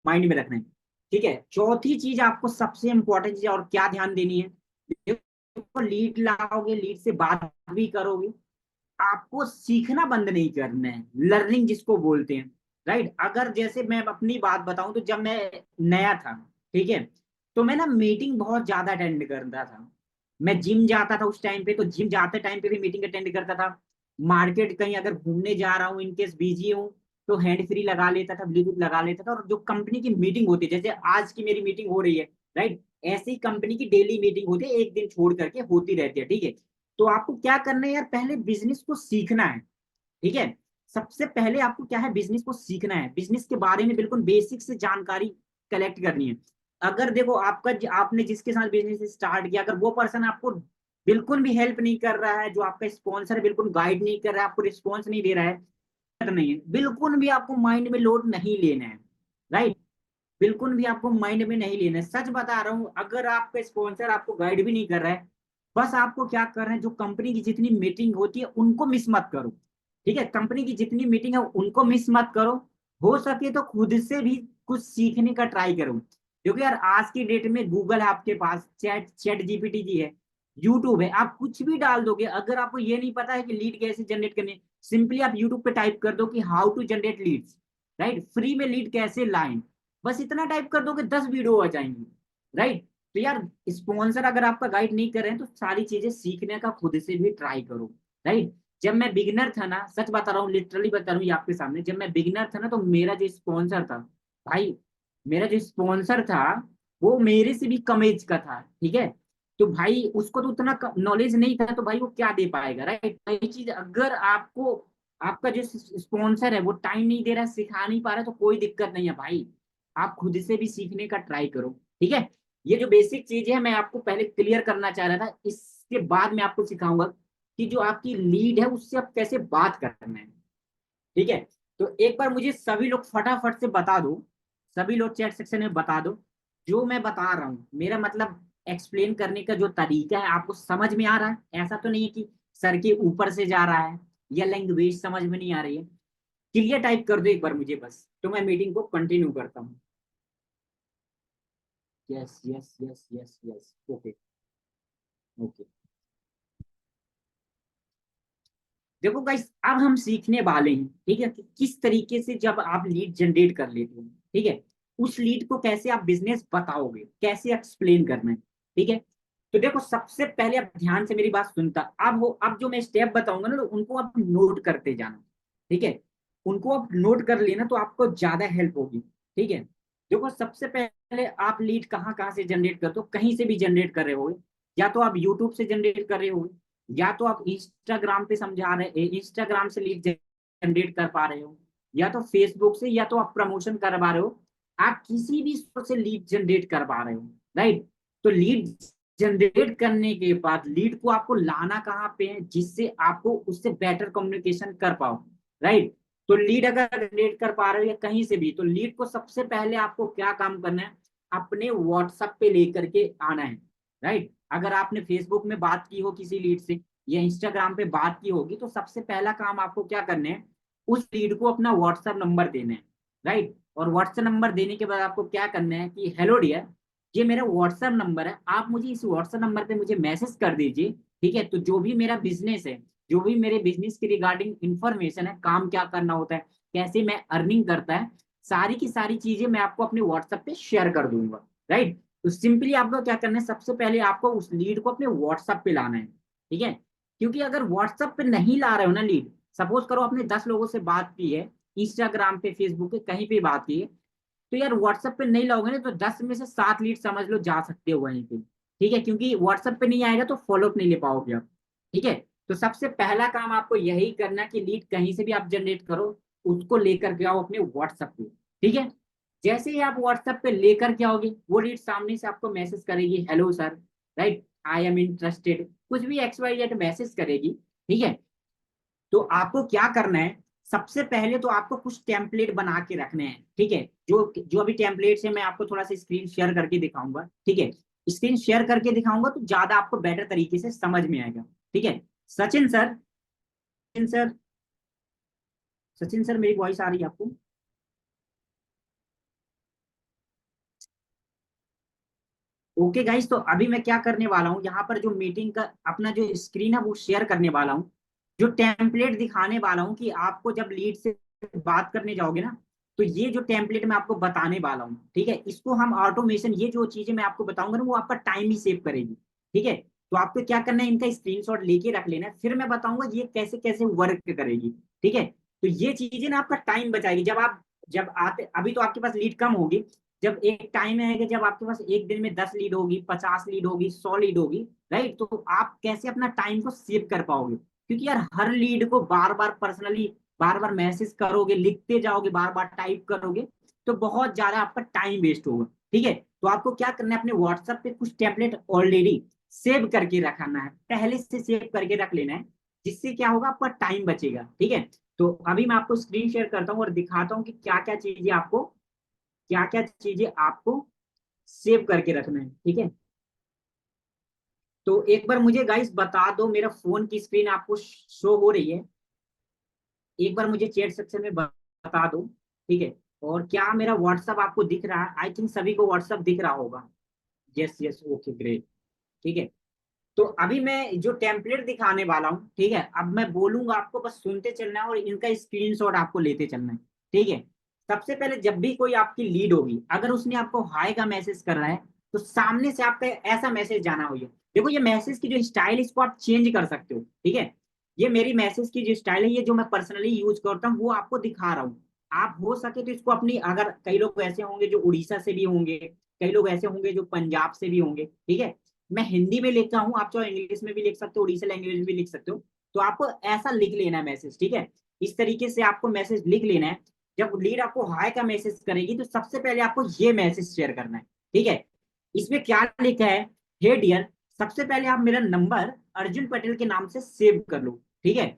माइंड में रखना है। ठीक है, चौथी चीज आपको सबसे इंपॉर्टेंट चीज और क्या ध्यान देनी है, देखो लीड लाओगे, लीड से बात भी करोगे, आपको सीखना बंद नहीं करना है, लर्निंग जिसको बोलते हैं। राइट, अगर जैसे मैं अपनी बात बताऊं तो जब मैं नया था, ठीक है, तो मैं ना मीटिंग बहुत ज्यादा अटेंड करता था। मैं जिम जाता था उस टाइम पे, तो जिम जाते टाइम पे भी मीटिंग अटेंड करता था। मार्केट कहीं अगर घूमने जा रहा हूँ, इनकेस बिजी हूँ, तो हैंड फ्री लगा लेता था, ब्लूटूथ लगा लेता था। और जो कंपनी की मीटिंग होती है, जैसे आज की मेरी मीटिंग हो रही है, राइट, ऐसी कंपनी की डेली मीटिंग होती है, एक दिन छोड़ करके होती रहती है। ठीक है, तो आपको क्या करना है यार, पहले बिजनेस को सीखना है। ठीक है, सबसे पहले आपको क्या है, बिजनेस को सीखना है, बिजनेस के बारे में बिल्कुल बेसिक से जानकारी कलेक्ट करनी है। अगर देखो आपका आपने जिसके साथ बिजनेस स्टार्ट किया, अगर वो पर्सन आपको बिल्कुल भी हेल्प नहीं कर रहा है, जो आपका स्पॉन्सर है बिल्कुल गाइड नहीं कर रहा है, आपको रिस्पॉन्स नहीं दे रहा है, नहीं है, बिल्कुल भी आपको माइंड में लोड नहीं लेना है। राइट, बिल्कुल भी आपको माइंड में नहीं लेना है। सच बता रहा हूं, अगर आपका स्पॉन्सर आपको गाइड भी नहीं कर रहा है, बस आपको क्या कर रहे हैं, जो कंपनी की जितनी मीटिंग होती है उनको मिस मत करो। ठीक है, कंपनी की जितनी मीटिंग है उनको मिस मत करो। हो सके तो खुद से भी कुछ सीखने का ट्राई करो, क्योंकि यार आज की डेट में गूगल है आपके पास, चैट चैट जीपीटी जी है, यूट्यूब है, आप कुछ भी डाल दोगे। अगर आपको ये नहीं पता है कि लीड कैसे जनरेट करनी है, सिंपली आप यूट्यूब पे टाइप कर दो कि how to generate leads, right, free में लीड कैसे लाएं, बस इतना टाइप कर दो कि 10 वीडियो आ जाएंगी। राइट, तो यार स्पॉन्सर अगर आपका गाइड नहीं कर रहे हैं तो सारी चीजें सीखने का खुद से भी ट्राई करो। राइट, जब मैं बिगिनर था ना, सच बता रहा हूँ, लिटरली बता रहा हूँ ये आपके सामने, जब मैं बिगिनर था ना, तो मेरा जो स्पॉन्सर था, भाई मेरा जो स्पॉन्सर था वो मेरे से भी कम एज का था। ठीक है, तो भाई उसको तो उतना नॉलेज नहीं था, तो भाई वो क्या दे पाएगा। राइट, ये चीज अगर आपको आपका जो स्पॉन्सर है वो टाइम नहीं दे रहा है, सिखा नहीं पा रहा है, तो कोई दिक्कत नहीं है भाई, आप खुद से भी सीखने का ट्राई करो। ठीक है, ये जो बेसिक चीज है मैं आपको पहले क्लियर करना चाह रहा था, इसके बाद मैं आपको सिखाऊंगा कि जो आपकी लीड है उससे आप कैसे बात करना है। ठीक है, तो एक बार मुझे सभी लोग फटाफट से बता दो, सभी लोग चैट सेक्शन में बता दो, जो मैं बता रहा हूँ मेरा मतलब एक्सप्लेन करने का जो तरीका है आपको समझ में आ रहा है, ऐसा तो नहीं है कि सर के ऊपर से जा रहा है या लैंग्वेज समझ में नहीं आ रही है। क्लियर टाइप कर दो एक बार मुझे बस, तो मैं मीटिंग को कंटिन्यू करता हूँ। Yes yes yes yes yes, okay okay. देखो गाइस, अब हम सीखने वाले हैं, ठीक है, कि किस तरीके से जब आप लीड जनरेट कर लेते हो, ठीक है, उस लीड को कैसे आप बिजनेस बताओगे, कैसे एक्सप्लेन करना है। ठीक है, तो देखो सबसे पहले आप ध्यान से मेरी बात सुनता, अब जो मैं स्टेप बताऊंगा ना, तो उनको आप नोट करते जाना। ठीक है, उनको आप नोट कर लेना तो आपको ज्यादा हेल्प होगी। ठीक है, देखो सबसे पहले आप लीड कहाँ कहाँ से जनरेट करते हो, कहीं से भी जनरेट कर रहे हो, या तो आप यूट्यूब से जनरेट कर रहे हो, या तो आप इंस्टाग्राम पे समझा रहे, इंस्टाग्राम से लीड जनरेट कर पा रहे हो, या तो फेसबुक से, या तो आप प्रमोशन करवा रहे हो, आप किसी भी सोर्स से लीड जनरेट कर पा रहे हो। राइट, तो लीड जनरेट करने के बाद लीड को आपको लाना कहाँ पे है, जिससे आपको उससे बेटर कम्युनिकेशन कर पाओ। राइट, तो लीड अगर जनरेट कर पा रहे हो या कहीं से भी, तो लीड को सबसे पहले आपको क्या काम करना है, अपने व्हाट्सएप पे लेकर के आना है। राइट, अगर आपने फेसबुक में बात की हो किसी लीड से या इंस्टाग्राम पे बात की होगी, तो सबसे पहला काम आपको क्या करना है, उस लीड को अपना व्हाट्सएप नंबर देना है। राइट, और व्हाट्सएप नंबर देने के बाद आपको क्या करना है कि हेलो डियर, ये मेरा व्हाट्सएप नंबर है, आप मुझे इस व्हाट्सएप नंबर पे मुझे मैसेज कर दीजिए। ठीक है, तो जो भी मेरा बिजनेस है, जो भी मेरे बिजनेस के रिगार्डिंग इंफॉर्मेशन है, काम क्या करना होता है, कैसे मैं अर्निंग करता है, सारी की सारी चीजें मैं आपको अपने व्हाट्सएप पे शेयर कर दूंगा। राइट, तो सिंपली आपको क्या करना है, सबसे पहले आपको उस लीड को अपने व्हाट्सएप पे लाना है। ठीक है, क्योंकि अगर व्हाट्सएप पे नहीं ला रहे हो ना लीड, सपोज करो आपने 10 लोगों से बात की है, इंस्टाग्राम पे, फेसबुक पे, कहीं पे बात की है, तो यार व्हाट्सएप पे नहीं लाओगे ना, तो 10 में से 7 लीड समझ लो जा सकते हो वहीं पे। ठीक है, क्योंकि व्हाट्सएप पे नहीं आएगा तो फॉलोअप नहीं ले पाओगे आप। ठीक है, तो सबसे पहला काम आपको यही करना कि लीड कहीं से भी आप जनरेट करो, उसको लेकर के आओ अपने व्हाट्सएप पे। ठीक है, जैसे ही आप व्हाट्सएप पे लेकर के आओगे, वो लीड सामने से आपको मैसेज करेगी, hello sir, right, I am interested, कुछ भी एक्स वाई जेड मैसेज करेगी। ठीक है, तो आपको क्या करना है, सबसे पहले तो आपको कुछ टेम्पलेट बना के रखने हैं। ठीक है, जो जो अभी टेम्पलेट्स है मैं आपको थोड़ा सा स्क्रीन शेयर करके दिखाऊंगा। ठीक है, स्क्रीन शेयर करके दिखाऊंगा तो ज्यादा आपको बेटर तरीके से समझ में आएगा। ठीक है, Sachin sir, Sachin sir, Sachin sir, मेरी वॉइस आ रही है आपको? ओके गाइस, तो अभी मैं क्या करने वाला हूँ, यहाँ पर जो मीटिंग का अपना जो स्क्रीन है वो शेयर करने वाला हूँ, जो टेम्पलेट दिखाने वाला हूँ कि आपको जब लीड से बात करने जाओगे ना, तो ये जो टेम्पलेट मैं आपको बताने वाला हूँ, ठीक है, इसको हम ऑटोमेशन, ये जो चीजें मैं आपको बताऊंगा ना वो आपका टाइम ही सेव करेगी। ठीक है, तो आपको क्या करना है, इनका स्क्रीनशॉट लेके रख लेना है, फिर मैं बताऊंगा ये कैसे कैसे वर्क करेगी। ठीक है, तो ये चीजें ना आपका टाइम बचाएगी। जब आते, अभी तो आपके पास लीड कम होगी, जब एक टाइम आएगा जब आपके पास एक दिन में 10 लीड होगी, 50 लीड होगी, 100 लीड होगी, राइट, तो आप कैसे अपना टाइम को सेव कर पाओगे? क्योंकि यार हर लीड को बार बार पर्सनली, बार बार मैसेज करोगे, लिखते जाओगे, बार बार टाइप करोगे, तो बहुत ज्यादा आपका टाइम वेस्ट होगा। ठीक है, तो आपको क्या करना है, अपने व्हाट्सएप पे कुछ टेम्पलेट ऑलरेडी सेव करके रखना है, पहले से सेव करके रख लेना है, जिससे क्या होगा, आपका टाइम बचेगा। ठीक है, तो अभी मैं आपको स्क्रीन शेयर करता हूँ और दिखाता हूँ कि क्या क्या चीजें आपको सेव करके रखना है। ठीक है, तो एक बार मुझे गाइस बता दो, मेरा फोन की स्क्रीन आपको शो हो रही है? एक बार मुझे चैट सेक्शन में बता दो। ठीक है, और क्या मेरा व्हाट्सअप आपको दिख रहा है? आई थिंक सभी को व्हाट्सअप दिख रहा होगा। Yes yes, okay great. ठीक है, तो अभी मैं जो टेम्पलेट दिखाने वाला हूँ, ठीक है, अब मैं बोलूंगा आपको बस सुनते चलना है और इनका स्क्रीनशॉट आपको लेते चलना है। ठीक है, सबसे पहले जब भी कोई आपकी लीड होगी, अगर उसने आपको हाय का मैसेज कर रहा है, तो सामने से आपका ऐसा मैसेज जाना हुई है। देखो ये मैसेज की जो स्टाइल है इसको आप चेंज कर सकते हो। ठीक है, ये मेरी मैसेज की जो स्टाइल है, ये जो मैं पर्सनली यूज करता हूँ वो आपको दिखा रहा हूँ। आप हो सके तो इसको अपनी, अगर कई लोग ऐसे होंगे जो उड़ीसा से भी होंगे, कई लोग ऐसे होंगे जो पंजाब से भी होंगे, ठीक है, मैं हिंदी में लिखता हूँ, आप चाहे इंग्लिश में भी लिख सकते हो, उड़ीसा लैंग्वेज में भी लिख सकते हो, तो आपको ऐसा लिख लेना है मैसेज। ठीक है, इस तरीके से आपको मैसेज लिख लेना है। जब लीड आपको हाय का मैसेज करेगी तो सबसे पहले आपको ये मैसेज शेयर करना है। ठीक है, इसमें क्या लिखा है, हे डियर, सबसे पहले आप मेरा नंबर अर्जुन पटेल के नाम से सेव कर लो। ठीक है,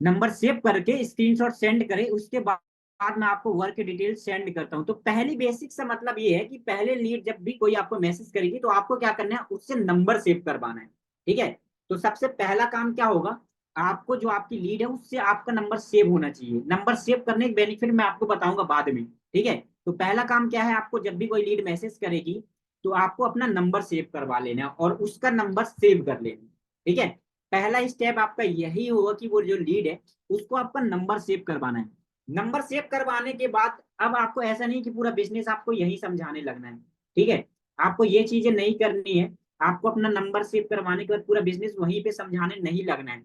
नंबर सेव करके स्क्रीनशॉट सेंड करें, उसके बाद मैं आपको वर्क डिटेल सेंड करता हूं। तो पहली बेसिक सा मतलब ये है कि पहले लीड जब भी कोई आपको मैसेज करेगी तो आपको क्या करना है, उससे नंबर सेव करवाना है। ठीक है, तो सबसे पहला काम क्या होगा, आपको जो आपकी लीड है उससे आपका नंबर सेव होना चाहिए। नंबर सेव करने के बेनिफिट मैं आपको बताऊंगा बाद में। ठीक है, तो पहला काम क्या है, आपको जब भी कोई लीड मैसेज करेगी तो आपको अपना नंबर सेव करवा लेना है और उसका नंबर सेव कर लेना। ठीक है, पहला स्टेप आपका यही होगा कि वो जो लीड है उसको आपका नंबर सेव करवाना है। नंबर सेव करवाने के बाद अब आपको ऐसा नहीं कि पूरा बिजनेस आपको यही समझाने लगना है। ठीक है, आपको ये चीजें नहीं करनी है। आपको अपना नंबर सेव करवाने के बाद पूरा बिजनेस वहीं पे समझाने नहीं लगना है।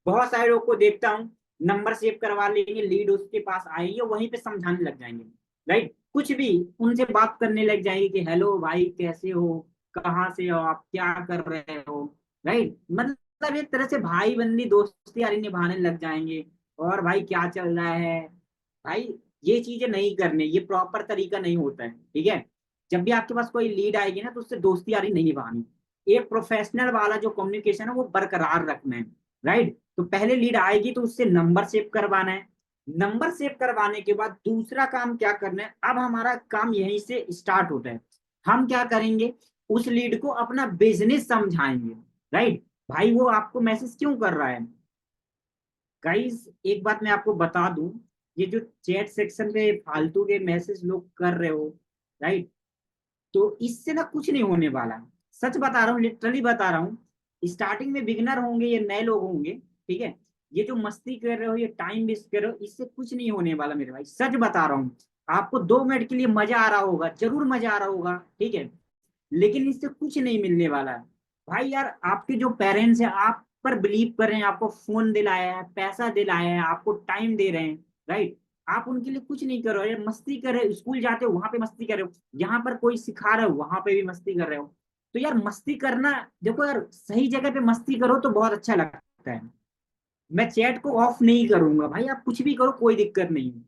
बहुत सारे लोग को देखता हूँ, नंबर सेव करवा लेंगे, लीड उसके पास आएगी और वहीं पे समझाने लग जाएंगे, राइट, कुछ भी उनसे बात करने लग जाएंगे कि हेलो भाई कैसे हो, कहाँ से हो आप, क्या कर रहे हो, राइट, मतलब एक तरह से भाई बंदी दोस्ती यारी निभाने लग जाएंगे। और भाई क्या चल रहा है भाई, ये चीजें नहीं करने, ये प्रॉपर तरीका नहीं होता है। ठीक है, जब भी आपके पास कोई लीड आएगी ना तो उससे दोस्ती यारी नहीं निभानी, एक प्रोफेशनल वाला जो कम्युनिकेशन है वो बरकरार रखना है, राइट। तो पहले लीड आएगी तो उससे नंबर सेव करवाना है। नंबर सेव करवाने के बाद दूसरा काम क्या करना है, अब हमारा काम यहीं से स्टार्ट होता है। हम क्या करेंगे, उस लीड को अपना बिजनेस समझाएंगे, राइट। भाई वो आपको मैसेज क्यों कर रहा है? गाइस एक बात मैं आपको बता दूं, ये जो चैट सेक्शन पे फालतू के मैसेज लोग कर रहे हो, राइट, तो इससे ना कुछ नहीं होने वाला। सच बता रहा हूँ, लिटरली बता रहा हूँ। स्टार्टिंग में बिगनर होंगे, ये नए लोग होंगे, ठीक है, ये जो मस्ती कर रहे हो, ये टाइम वेस्ट कर रहे हो, इससे कुछ नहीं होने वाला मेरे भाई, सच बता रहा हूँ। आपको 2 मिनट के लिए मजा आ रहा होगा, जरूर मजा आ रहा होगा, ठीक है, लेकिन इससे कुछ नहीं मिलने वाला है। भाई यार आपके जो पेरेंट्स हैं आप पर बिलीव कर रहे हैं, आपको फोन दिलाया है, पैसा दिलाया है, आपको टाइम दे रहे हैं, राइट, आप उनके लिए कुछ नहीं कर रहे हो यार, मस्ती कर रहे हो, स्कूल जाते हो वहां पे मस्ती कर रहे हो, यहाँ पर कोई सिखा रहा है वहां पे भी मस्ती कर रहे हो। तो यार मस्ती करना, देखो यार सही जगह पे मस्ती करो तो बहुत अच्छा लगता सकता है। मैं चैट को ऑफ नहीं करूंगा भाई, आप कुछ भी करो कोई दिक्कत नहीं है।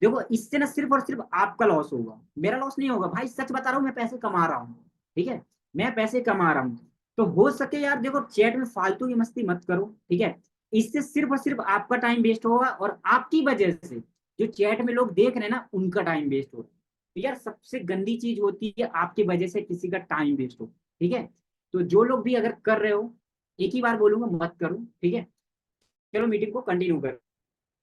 देखो इससे ना सिर्फ और सिर्फ आपका लॉस होगा, मेरा लॉस नहीं होगा भाई, सच बता रहा हूँ, मैं पैसे कमा रहा हूँ। ठीक है, मैं पैसे कमा रहा हूँ। तो हो सके यार देखो चैट में फालतू की मस्ती मत करो। ठीक है, इससे सिर्फ और सिर्फ आपका टाइम वेस्ट होगा और आपकी वजह से जो चैट में लोग देख रहे हैं ना उनका टाइम वेस्ट होगा। तो यार सबसे गंदी चीज होती है आपकी वजह से किसी का टाइम वेस्ट हो। ठीक है, तो जो लोग भी अगर कर रहे हो, एक ही बार बोलूंगा मत करो। ठीक है, चलो मीटिंग को कंटिन्यू कर।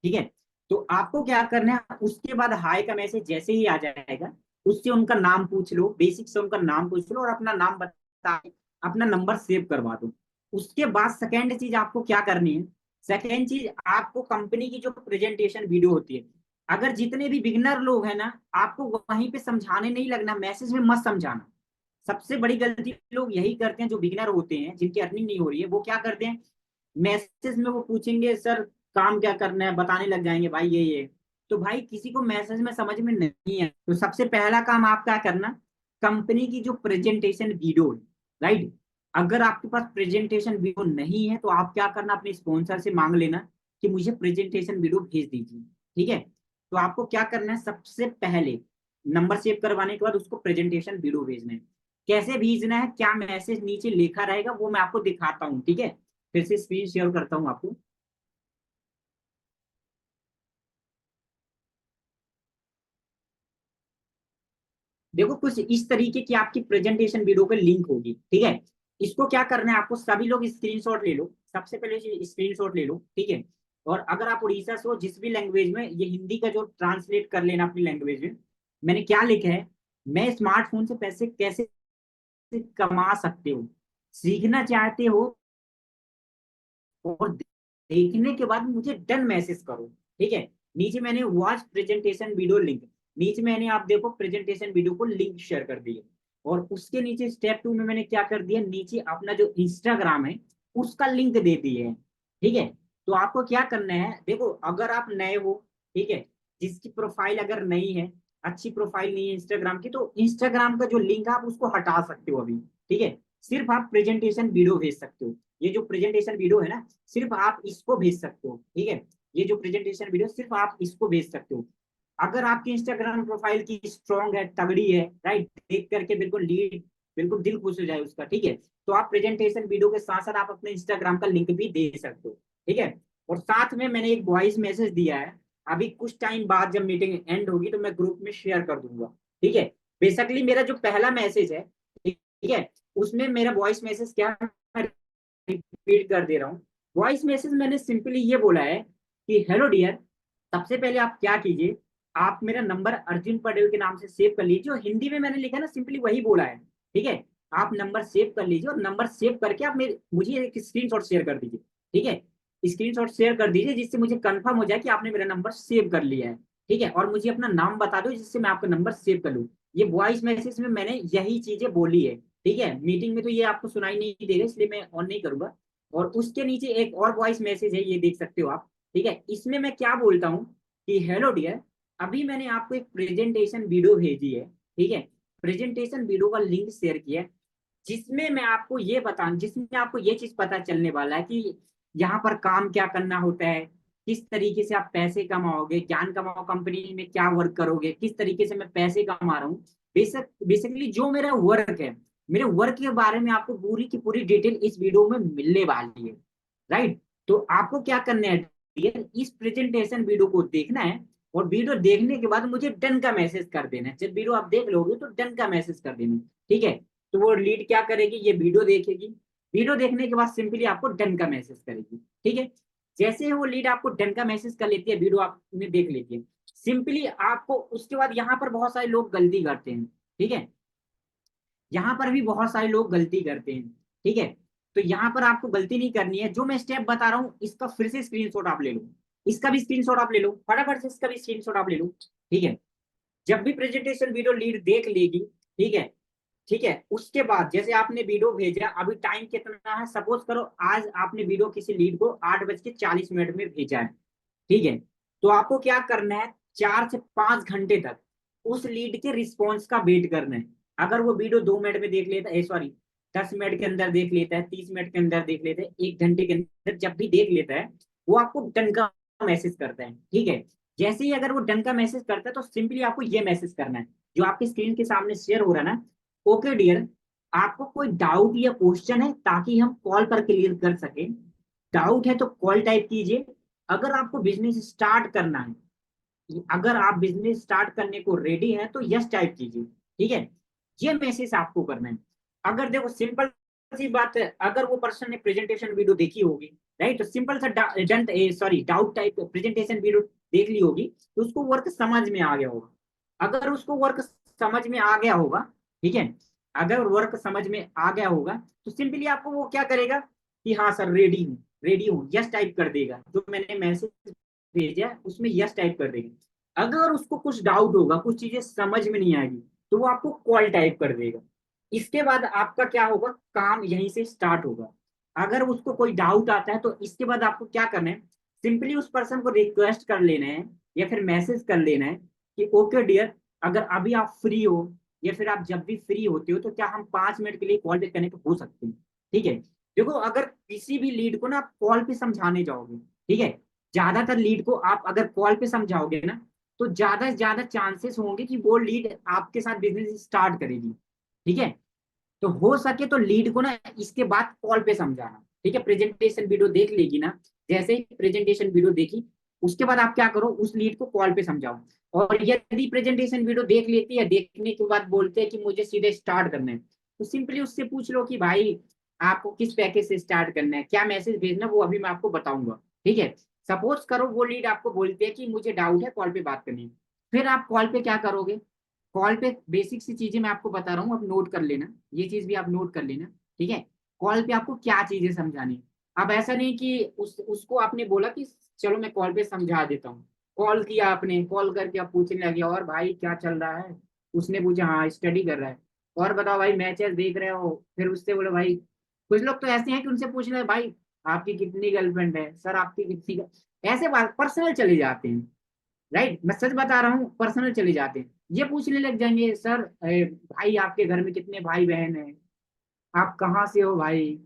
ठीक है, तो आपको क्या करना है, उसके बाद हाय का मैसेज जैसे ही आ जाएगा उससे उनका नाम पूछ लो, बेसिक से उनका नाम पूछ लो और अपना नाम बता के अपना नंबर सेव करवा दो। उसके बाद सेकेंड चीज आपको क्या करनी है, सेकेंड चीज आपको कंपनी की जो प्रेजेंटेशन वीडियो होती है, अगर जितने भी बिगनर लोग हैं ना, आपको वहीं पे समझाने नहीं लगना, मैसेज में मत समझाना। सबसे बड़ी गलती लोग यही करते हैं, जो बिगनर होते हैं जिनकी अर्निंग नहीं हो रही है, वो क्या करते हैं, मैसेज में वो पूछेंगे सर काम क्या करना है, बताने लग जाएंगे भाई ये। तो भाई किसी को मैसेज में समझ में नहीं है, तो सबसे पहला काम आप क्या करना, कंपनी की जो प्रेजेंटेशन वीडियो है, राइट, अगर आपके पास प्रेजेंटेशन वीडियो नहीं है तो आप क्या करना, अपने स्पॉन्सर से मांग लेना कि मुझे प्रेजेंटेशन वीडियो भेज दीजिए। ठीक है, तो आपको क्या करना है, सबसे पहले नंबर सेव करवाने के बाद उसको प्रेजेंटेशन वीडियो भेजना है। कैसे भेजना है, क्या मैसेज नीचे लिखा रहेगा वो मैं आपको दिखाता हूँ। ठीक है, फिर से स्क्रीन शेयर करता हूँ आपको। देखो कुछ इस तरीके की आपकी प्रेजेंटेशन वीडियो पे लिंक होगी। ठीक है, इसको क्या करना है, आपको सभी लोग स्क्रीनशॉट ले लो, सबसे पहले स्क्रीनशॉट ले लो। ठीक है, और अगर आप उड़ीसा से हो, जिस भी लैंग्वेज में, ये हिंदी का जो ट्रांसलेट कर लेना अपनी लैंग्वेज में। मैंने क्या लिखा है, मैं स्मार्टफोन से पैसे कैसे कमा सकते हो, सीखना चाहते हो और देखने के बाद मुझे डन मैसेज करो। ठीक है, नीचे मैंने वॉच प्रेजेंटेशन वीडियो लिंक, नीचे मैंने आप देखो प्रेजेंटेशन वीडियो को लिंक शेयर कर दिया। और उसके नीचे स्टेप 2 में मैंने क्या कर दिया, नीचे अपना जो इंस्टाग्राम है उसका लिंक दे दिए है। ठीक है, तो आपको क्या करना है, देखो अगर आप नए हो, ठीक है, जिसकी प्रोफाइल अगर नहीं है, अच्छी प्रोफाइल नहीं है इंस्टाग्राम की, तो इंस्टाग्राम का जो लिंक है आप उसको हटा सकते हो अभी। ठीक है, सिर्फ आप प्रेजेंटेशन वीडियो भेज सकते हो। ये जो प्रेजेंटेशन वीडियो है ना, सिर्फ आप इसको भेज सकते हो। ठीक है, ये जो प्रेजेंटेशन वीडियो सिर्फ आप इसको भेज सकते हो। अगर आपकी इंस्टाग्राम प्रोफाइल की स्ट्रॉन्ग है, तगड़ी है, राइट, देख करके बिल्कुल लीड, बिल्कुल दिल खुश हो जाए उसका। ठीक है, तो आप प्रेजेंटेशन वीडियो के साथ साथ आप अपने इंस्टाग्राम का लिंक भी दे सकते हो। ठीक है, और साथ में मैंने एक वॉइस मैसेज दिया है, अभी कुछ टाइम बाद जब मीटिंग एंड होगी तो मैं ग्रुप में शेयर कर दूंगा। ठीक है, बेसिकली मेरा जो पहला मैसेज है, ठीक है, उसमें मेरा वॉइस मैसेज क्या है, रिपीट कर दे रहा हूँ। वॉइस मैसेज मैंने सिंपली ये बोला है कि हेलो डियर, सबसे पहले आप क्या कीजिए, आप मेरा नंबर अर्जुन पटेल के नाम से सेव कर लीजिए। जो हिंदी में मैंने लिखा है ना, सिंपली वही बोला है। ठीक है, आप नंबर सेव कर लीजिए और नंबर सेव करके आप मेरे मुझे एक स्क्रीनशॉट शेयर कर दीजिए। ठीक है, स्क्रीनशॉट शेयर कर दीजिए जिससे मुझे कंफर्म हो जाए कि आपने मेरा नंबर सेव कर लिया है। ठीक है, और मुझे अपना नाम बता दो जिससे मैं आपका नंबर सेव कर लूँ। ये वॉइस मैसेज में मैंने यही चीजें बोली है। ठीक है, मीटिंग में तो ये आपको सुनाई नहीं देगा इसलिए मैं ऑन नहीं करूंगा। और उसके नीचे एक और वॉइस मैसेज है, ये देख सकते हो आप। ठीक है, इसमें मैं क्या बोलता हूँ कि हेलो डियर, अभी मैंने आपको एक प्रेजेंटेशन वीडियो भेजी है। ठीक है, प्रेजेंटेशन वीडियो का लिंक शेयर किया है, जिसमें आपको ये चीज पता चलने वाला है कि यहाँ पर काम क्या करना होता है, किस तरीके से आप पैसे कमाओगे, ज्ञान कमाओ कंपनी में क्या वर्क करोगे, किस तरीके से मैं पैसे कमा रहा हूँ। बेसिकली जो मेरा वर्क है, मेरे वर्क के बारे में आपको पूरी की पूरी डिटेल इस वीडियो में मिलने वाली है। राइट, तो आपको क्या करना है, इस प्रेजेंटेशन वीडियो को देखना है और वीडियो देखने के बाद मुझे डन का मैसेज कर देना है। जब वीडियो आप देख लोगे तो डन का मैसेज कर देना है। ठीक है, तो वो लीड क्या करेगी, ये वीडियो देखेगी, वीडियो देखने के बाद सिंपली आपको डन का मैसेज करेगी। ठीक है, जैसे ही वो लीड आपको डन का मैसेज कर लेती है, वीडियो आपने देख लेती है, सिंपली आपको उसके बाद यहाँ पर बहुत सारे लोग गलती करते हैं। ठीक है, यहाँ पर भी बहुत सारे लोग गलती करते हैं। ठीक है, तो यहाँ पर आपको गलती नहीं करनी है, जो मैं स्टेप बता रहा हूँ इसका फिर से स्क्रीनशॉट आप ले लो, इसका भी स्क्रीनशॉट आप ले लो, फटाफट से इसका भी स्क्रीनशॉट आप ले लो। ठीक है, जब भी प्रेजेंटेशन वीडियो लीड देख लेगी, ठीक है, ठीक है, उसके बाद जैसे आपने वीडियो भेजा, अभी टाइम कितना है, सपोज करो आज आपने वीडियो किसी लीड को 8:40 में भेजा है। ठीक है, तो आपको क्या करना है, 4 से 5 घंटे तक उस लीड के रिस्पॉन्स का वेट करना है। अगर वो वीडियो 2 मिनट में देख लेता है, सॉरी, 10 मिनट के अंदर देख लेता है, 30 मिनट के अंदर देख लेता है, 1 घंटे के अंदर जब भी देख लेता है, वो आपको डन का मैसेज करता है। ठीक है, जैसे ही अगर वो डन का मैसेज करता है तो सिंपली आपको ये मैसेज करना है जो आपकी स्क्रीन के सामने शेयर हो रहा है ना, ओके डियर, आपको कोई डाउट या क्वेश्चन है ताकि हम कॉल पर क्लियर कर सके। डाउट है तो कॉल टाइप कीजिए। अगर आपको बिजनेस स्टार्ट करना है, अगर आप बिजनेस स्टार्ट करने को रेडी हैं तो यस टाइप कीजिए। ठीक है, ये मैसेज आपको करना है। अगर देखो सिंपल सी बात है, अगर वो पर्सन ने प्रेजेंटेशन वीडियो देखी होगी, राइट, तो सिंपल सा डाउट टाइप प्रेजेंटेशन वीडियो देख ली होगी, तो उसको वर्क समझ में आ गया होगा। अगर उसको वर्क समझ में आ गया होगा, ठीक है, अगर वर्क समझ में आ गया होगा तो सिंपली आपको वो क्या करेगा कि हाँ सर रेडी हूँ, रेडी हूँ, यस टाइप कर देगा। जो मैंने मैसेज भेजा है उसमें यस टाइप कर देगा। अगर उसको कुछ डाउट होगा, कुछ चीजें समझ में नहीं आएगी, तो वो आपको कॉल टाइप कर देगा। इसके बाद आपका क्या होगा, काम यहीं से स्टार्ट होगा। अगर उसको कोई डाउट आता है तो इसके बाद आपको क्या करना है, सिंपली उस पर्सन को रिक्वेस्ट कर लेना है या फिर मैसेज कर लेना है कि ओके डियर, अगर अभी आप फ्री हो या फिर आप जब भी फ्री होते हो तो क्या हम 5 मिनट के लिए कॉल पे कनेक्ट हो सकते हैं। ठीक है, देखो अगर किसी भी लीड को ना आप कॉल पे समझाने जाओगे, ठीक है, ज्यादातर लीड को आप अगर कॉल पे समझाओगे ना, तो ज्यादा से ज्यादा चांसेस होंगे कि वो लीड आपके साथ बिजनेस स्टार्ट करेगी। ठीक है, तो हो सके तो लीड को ना इसके बाद कॉल पे समझाना। ठीक है, प्रेजेंटेशन वीडियो देख लेगी ना, जैसे ही प्रेजेंटेशन वीडियो देखी उसके बाद आप क्या करो, उस लीड को कॉल पे समझाओ। और यदि प्रेजेंटेशन वीडियो देख लेती है, देखने के बाद बोलते हैं कि मुझे सीधे स्टार्ट करना है, तो सिंपली उससे पूछ लो कि भाई आपको किस पैकेज से स्टार्ट करना है, क्या मैसेज भेजना, वो अभी मैं आपको बताऊंगा। ठीक है, सपोज करो वो लीड आपको बोलते हैं कि मुझे डाउट है, कॉल पे बात करनी है। फिर आप कॉल पे क्या करोगे, कॉल पे बेसिक सी चीजें मैं आपको बता रहा हूँ, आप नोट कर लेना, ये चीज भी आप नोट कर लेना। ठीक है, कॉल पे आपको क्या चीजें समझानी है। अब ऐसा नहीं कि उसको आपने बोला कि चलो मैं कॉल पे समझा देता हूँ, कॉल किया आपने, कॉल करके आप पूछने लगे और भाई क्या चल रहा है, उसने पूछा हाँ स्टडी कर रहा है, और बताओ भाई मैचेस देख रहे हो, फिर उससे बोले भाई, कुछ लोग तो ऐसे हैं कि उनसे पूछ रहे भाई आपकी कितनी गर्लफ्रेंड है सर, आपकी कितनी ऐसे बात पर्सनल चले जाते हैं। राइट, मैं सच बता रहा हूँ, पर्सनल चले जाते हैं। ये पूछने लग जाएंगे सर भाई आपके घर में कितने भाई बहन हैं, आप कहाँ से हो भाई,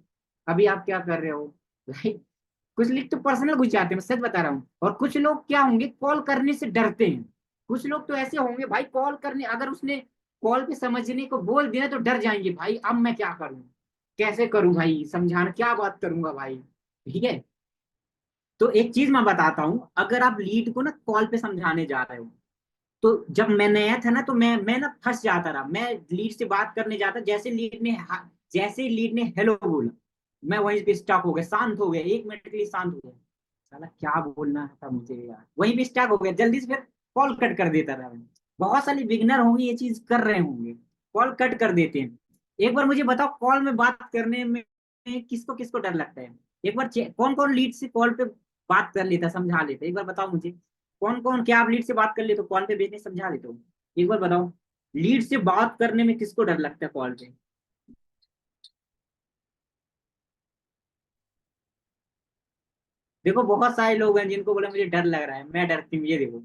अभी आप क्या कर रहे हो। राइट, कुछ लोग तो पर्सनल घुस जाते हैं, मैं सच बता रहा हूँ। और कुछ लोग क्या होंगे, कॉल करने से डरते हैं। कुछ लोग तो ऐसे होंगे भाई, कॉल करने अगर उसने कॉल पे समझने को बोल दिया तो डर जाएंगे, भाई अब मैं क्या करूँ, कैसे करूँ भाई, समझाना क्या बात करूंगा भाई। ठीक है, तो एक चीज मैं बताता हूँ, अगर आप लीड को ना कॉल पे समझाने जा रहे हो, तो जब मैं नया था ना तो मैं ना फंस जाता रहा, मैं लीड से बात करने जाता, जैसे लीड ने हेलो बोला, मैं वहीं पे स्टक हो गया, शांत हो गया, 1 मिनट के लिए शांत हो गया, साला क्या बोलना था मुझे यार, वहीं पे स्टक हो गया, जल्दी से फिर कॉल कट कर देता था मैं। बहुत सारे बिगनर होंगे ये चीज कर रहे होंगे, कॉल कट कर देते हैं। एक बार मुझे बताओ, कॉल में बात करने में किसको किसको डर लगता है। एक बार कौन कौन लीड से कॉल पे बात कर लेता, समझा लेता, एक बार बताओ मुझे। कौन कौन, क्या आप लीड से बात कर लेते हो, कॉल पे बिजनेस समझा लेते हो, एक बार बताओ। लीड से बात करने में किसको डर लगता है कॉल पे। देखो बहुत सारे लोग हैं जिनको बोले मुझे डर लग रहा है, मैं डरती हूँ, ये देखो।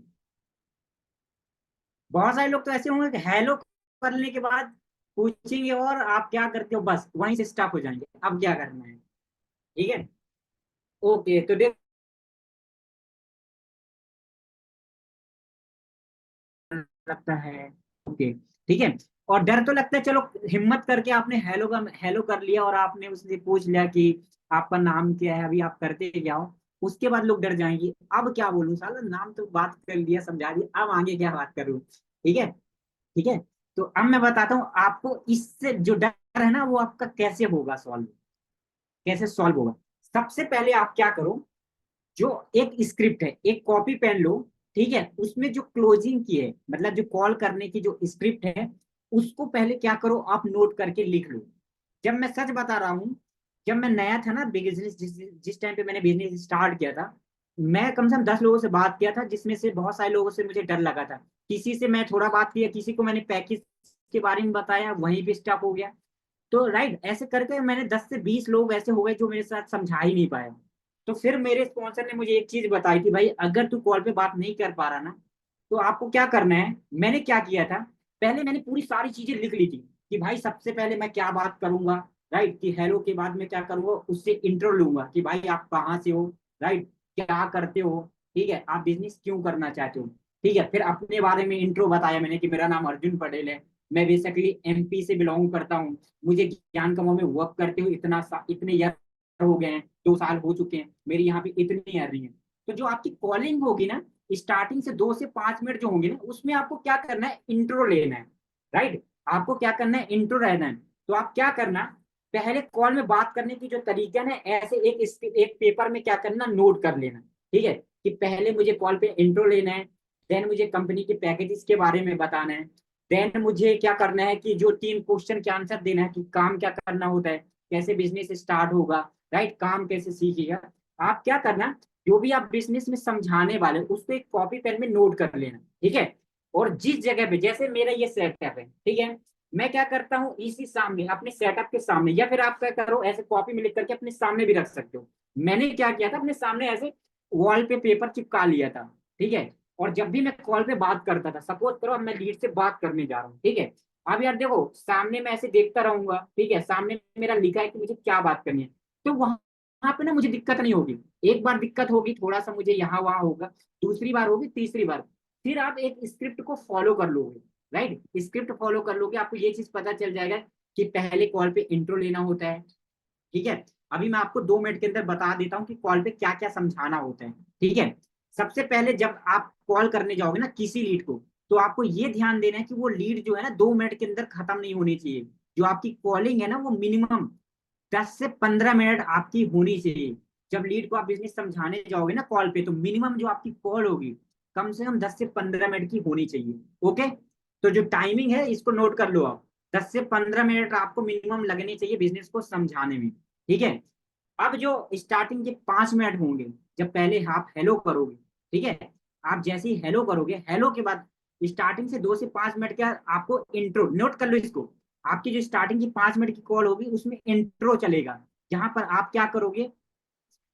बहुत सारे लोग तो ऐसे होंगे कि हेलो करने के बाद पूछेंगे और आप क्या करते हो, बस वहीं से स्टॉप हो जाएंगे, अब क्या करना है। ठीक है, ओके, तो देखो लगता है, ओके, ठीक है। और डर तो लगता है, चलो हिम्मत करके आपने हेलो कर लिया और आपने उससे पूछ लिया कि आपका नाम क्या है, अभी आप करते क्या हो। उसके बाद लोग डर जाएंगे, अब क्या बोलूं, साला नाम तो बात कर लिया, समझा दिया, अब आगे क्या बात करूं। ठीक है, ठीक है, तो अब मैं बताता हूँ आपको, इससे जो डर है ना वो आपका कैसे होगा सॉल्व, कैसे सॉल्व होगा। सबसे पहले आप क्या करो, जो एक स्क्रिप्ट है, एक कॉपी पेन लो। ठीक है, उसमें जो क्लोजिंग की है, मतलब जो कॉल करने की जो स्क्रिप्ट है, उसको पहले क्या करो, आप नोट करके लिख लो। जब मैं सच बता रहा हूँ, जब मैं नया था ना बिजनेस, जिस टाइम पे मैंने बिजनेस स्टार्ट किया था, मैं कम से कम 10 लोगों से बात किया था, जिसमें से बहुत सारे लोगों से मुझे डर लगा था। किसी से मैं थोड़ा बात किया, किसी को मैंने पैकेज के बारे में बताया, वहीं पे स्टॉप हो गया। तो राइट, ऐसे करके मैंने 10 से 20 लोग ऐसे हो गए जो मेरे साथ समझा ही नहीं पाया। तो फिर मेरे स्पॉन्सर ने मुझे एक चीज बताई कि भाई अगर तू कॉल पे बात नहीं कर पा रहा ना, तो आपको क्या करना है। मैंने क्या किया था, पहले मैंने पूरी सारी चीजें लिख ली थी कि भाई सबसे पहले मैं क्या बात करूंगा, राइट, कि हेलो के बाद मैं क्या करूंगा, उससे इंट्रो लूंगा कि भाई आप कहाँ से हो, राइट, क्या करते हो, ठीक है, आप बिजनेस क्यों करना चाहते हो, ठीक है। फिर अपने बारे में इंट्रो बताया मैंने कि मेरा नाम अर्जुन पटेल है, मैं बेसिकली एमपी से बिलोंग करता हूँ, मुझे ज्ञान कमाओ में वर्क करते हुए इतने ईयर हो गए हैं, 2 साल हो चुके हैं, मेरी यहाँ पे इतनी अर्निंग है। तो जो आपकी कॉलिंग होगी ना, स्टार्टिंग से 2 से 5 मिनट जो होंगे ना, उसमें आपको क्या करना है, इंट्रो लेना है, राइट, आपको क्या करना है, इंट्रो रहना है। तो आप क्या करना, पहले कॉल में बात करने की जो तरीका है ऐसे एक पेपर में क्या करना, नोट कर लेना, ठीक है, कि पहले मुझे कॉल पे इंट्रो लेना है, देन मुझे कंपनी के पैकेजेस के बारे में बताना है, देन मुझे क्या करना है कि जो 3 क्वेश्चन के आंसर देना है कि काम क्या करना होता है, कैसे बिजनेस स्टार्ट होगा, राइट, काम कैसे सीखिएगा। आप क्या करना, जो भी आप बिजनेस में समझाने वाले उसको एक कॉपी पेन में नोट कर लेना, ठीक है। और जिस जगह पे, जैसे मेरा ये सेटअप है, ठीक है, मैं क्या करता हूँ, इसी सामने अपने सेटअप के सामने, या फिर आप क्या करो, ऐसे कॉपी में लिख करके अपने सामने भी रख सकते हो। मैंने क्या किया था, अपने सामने ऐसे वॉल पे पेपर चिपका लिया था, ठीक है। और जब भी मैं कॉल पे बात करता था, सपोज करो अब मैं लीड से बात करने जा रहा हूँ, ठीक है, अब यार देखो सामने मैं ऐसे देखता रहूंगा, ठीक है, सामने मेरा लिखा है कि मुझे क्या बात करनी है, तो वहां पे ना मुझे दिक्कत नहीं होगी। एक बार दिक्कत होगी, थोड़ा सा मुझे यहाँ वहां होगा, दूसरी बार होगी, तीसरी बार, फिर आप एक स्क्रिप्ट को फॉलो कर लोगे, राइट, स्क्रिप्ट फॉलो कर लोगे, आपको ये चीज पता चल जाएगा कि पहले कॉल पे इंट्रो लेना होता है, ठीक है। अभी मैं आपको 2 मिनट के अंदर बता देता हूँ कि कॉल पे क्या क्या समझाना होता है, ठीक है। सबसे पहले जब आप कॉल करने जाओगे ना किसी लीड को, तो आपको ये ध्यान देना है कि वो लीड जो है ना 2 मिनट के अंदर खत्म नहीं होनी चाहिए। जो आपकी कॉलिंग है ना, वो मिनिमम 10 से 15 मिनट आपकी होनी चाहिए। जब लीड को आप बिजनेस समझाने जाओगे ना कॉल पे, तो मिनिमम जो आपकी कॉल होगी कम से कम 10 से 15 मिनट की होनी चाहिए। ओके, तो जो टाइमिंग है इसको नोट कर लो आप, 10 से 15 मिनट आपको मिनिमम लगने चाहिए बिजनेस को समझाने में, ठीक है। अब जो स्टार्टिंग के 5 मिनट होंगे, जब पहले आप हेलो करोगे, ठीक है, आप जैसे ही हेलो करोगे, हेलो के बाद स्टार्टिंग से 2 से 5 मिनट का आपको इंट्रो, नोट कर लो इसको। आपकी जो स्टार्टिंग की 5 मिनट की कॉल होगी उसमें इंट्रो चलेगा, जहां पर आप क्या करोगे,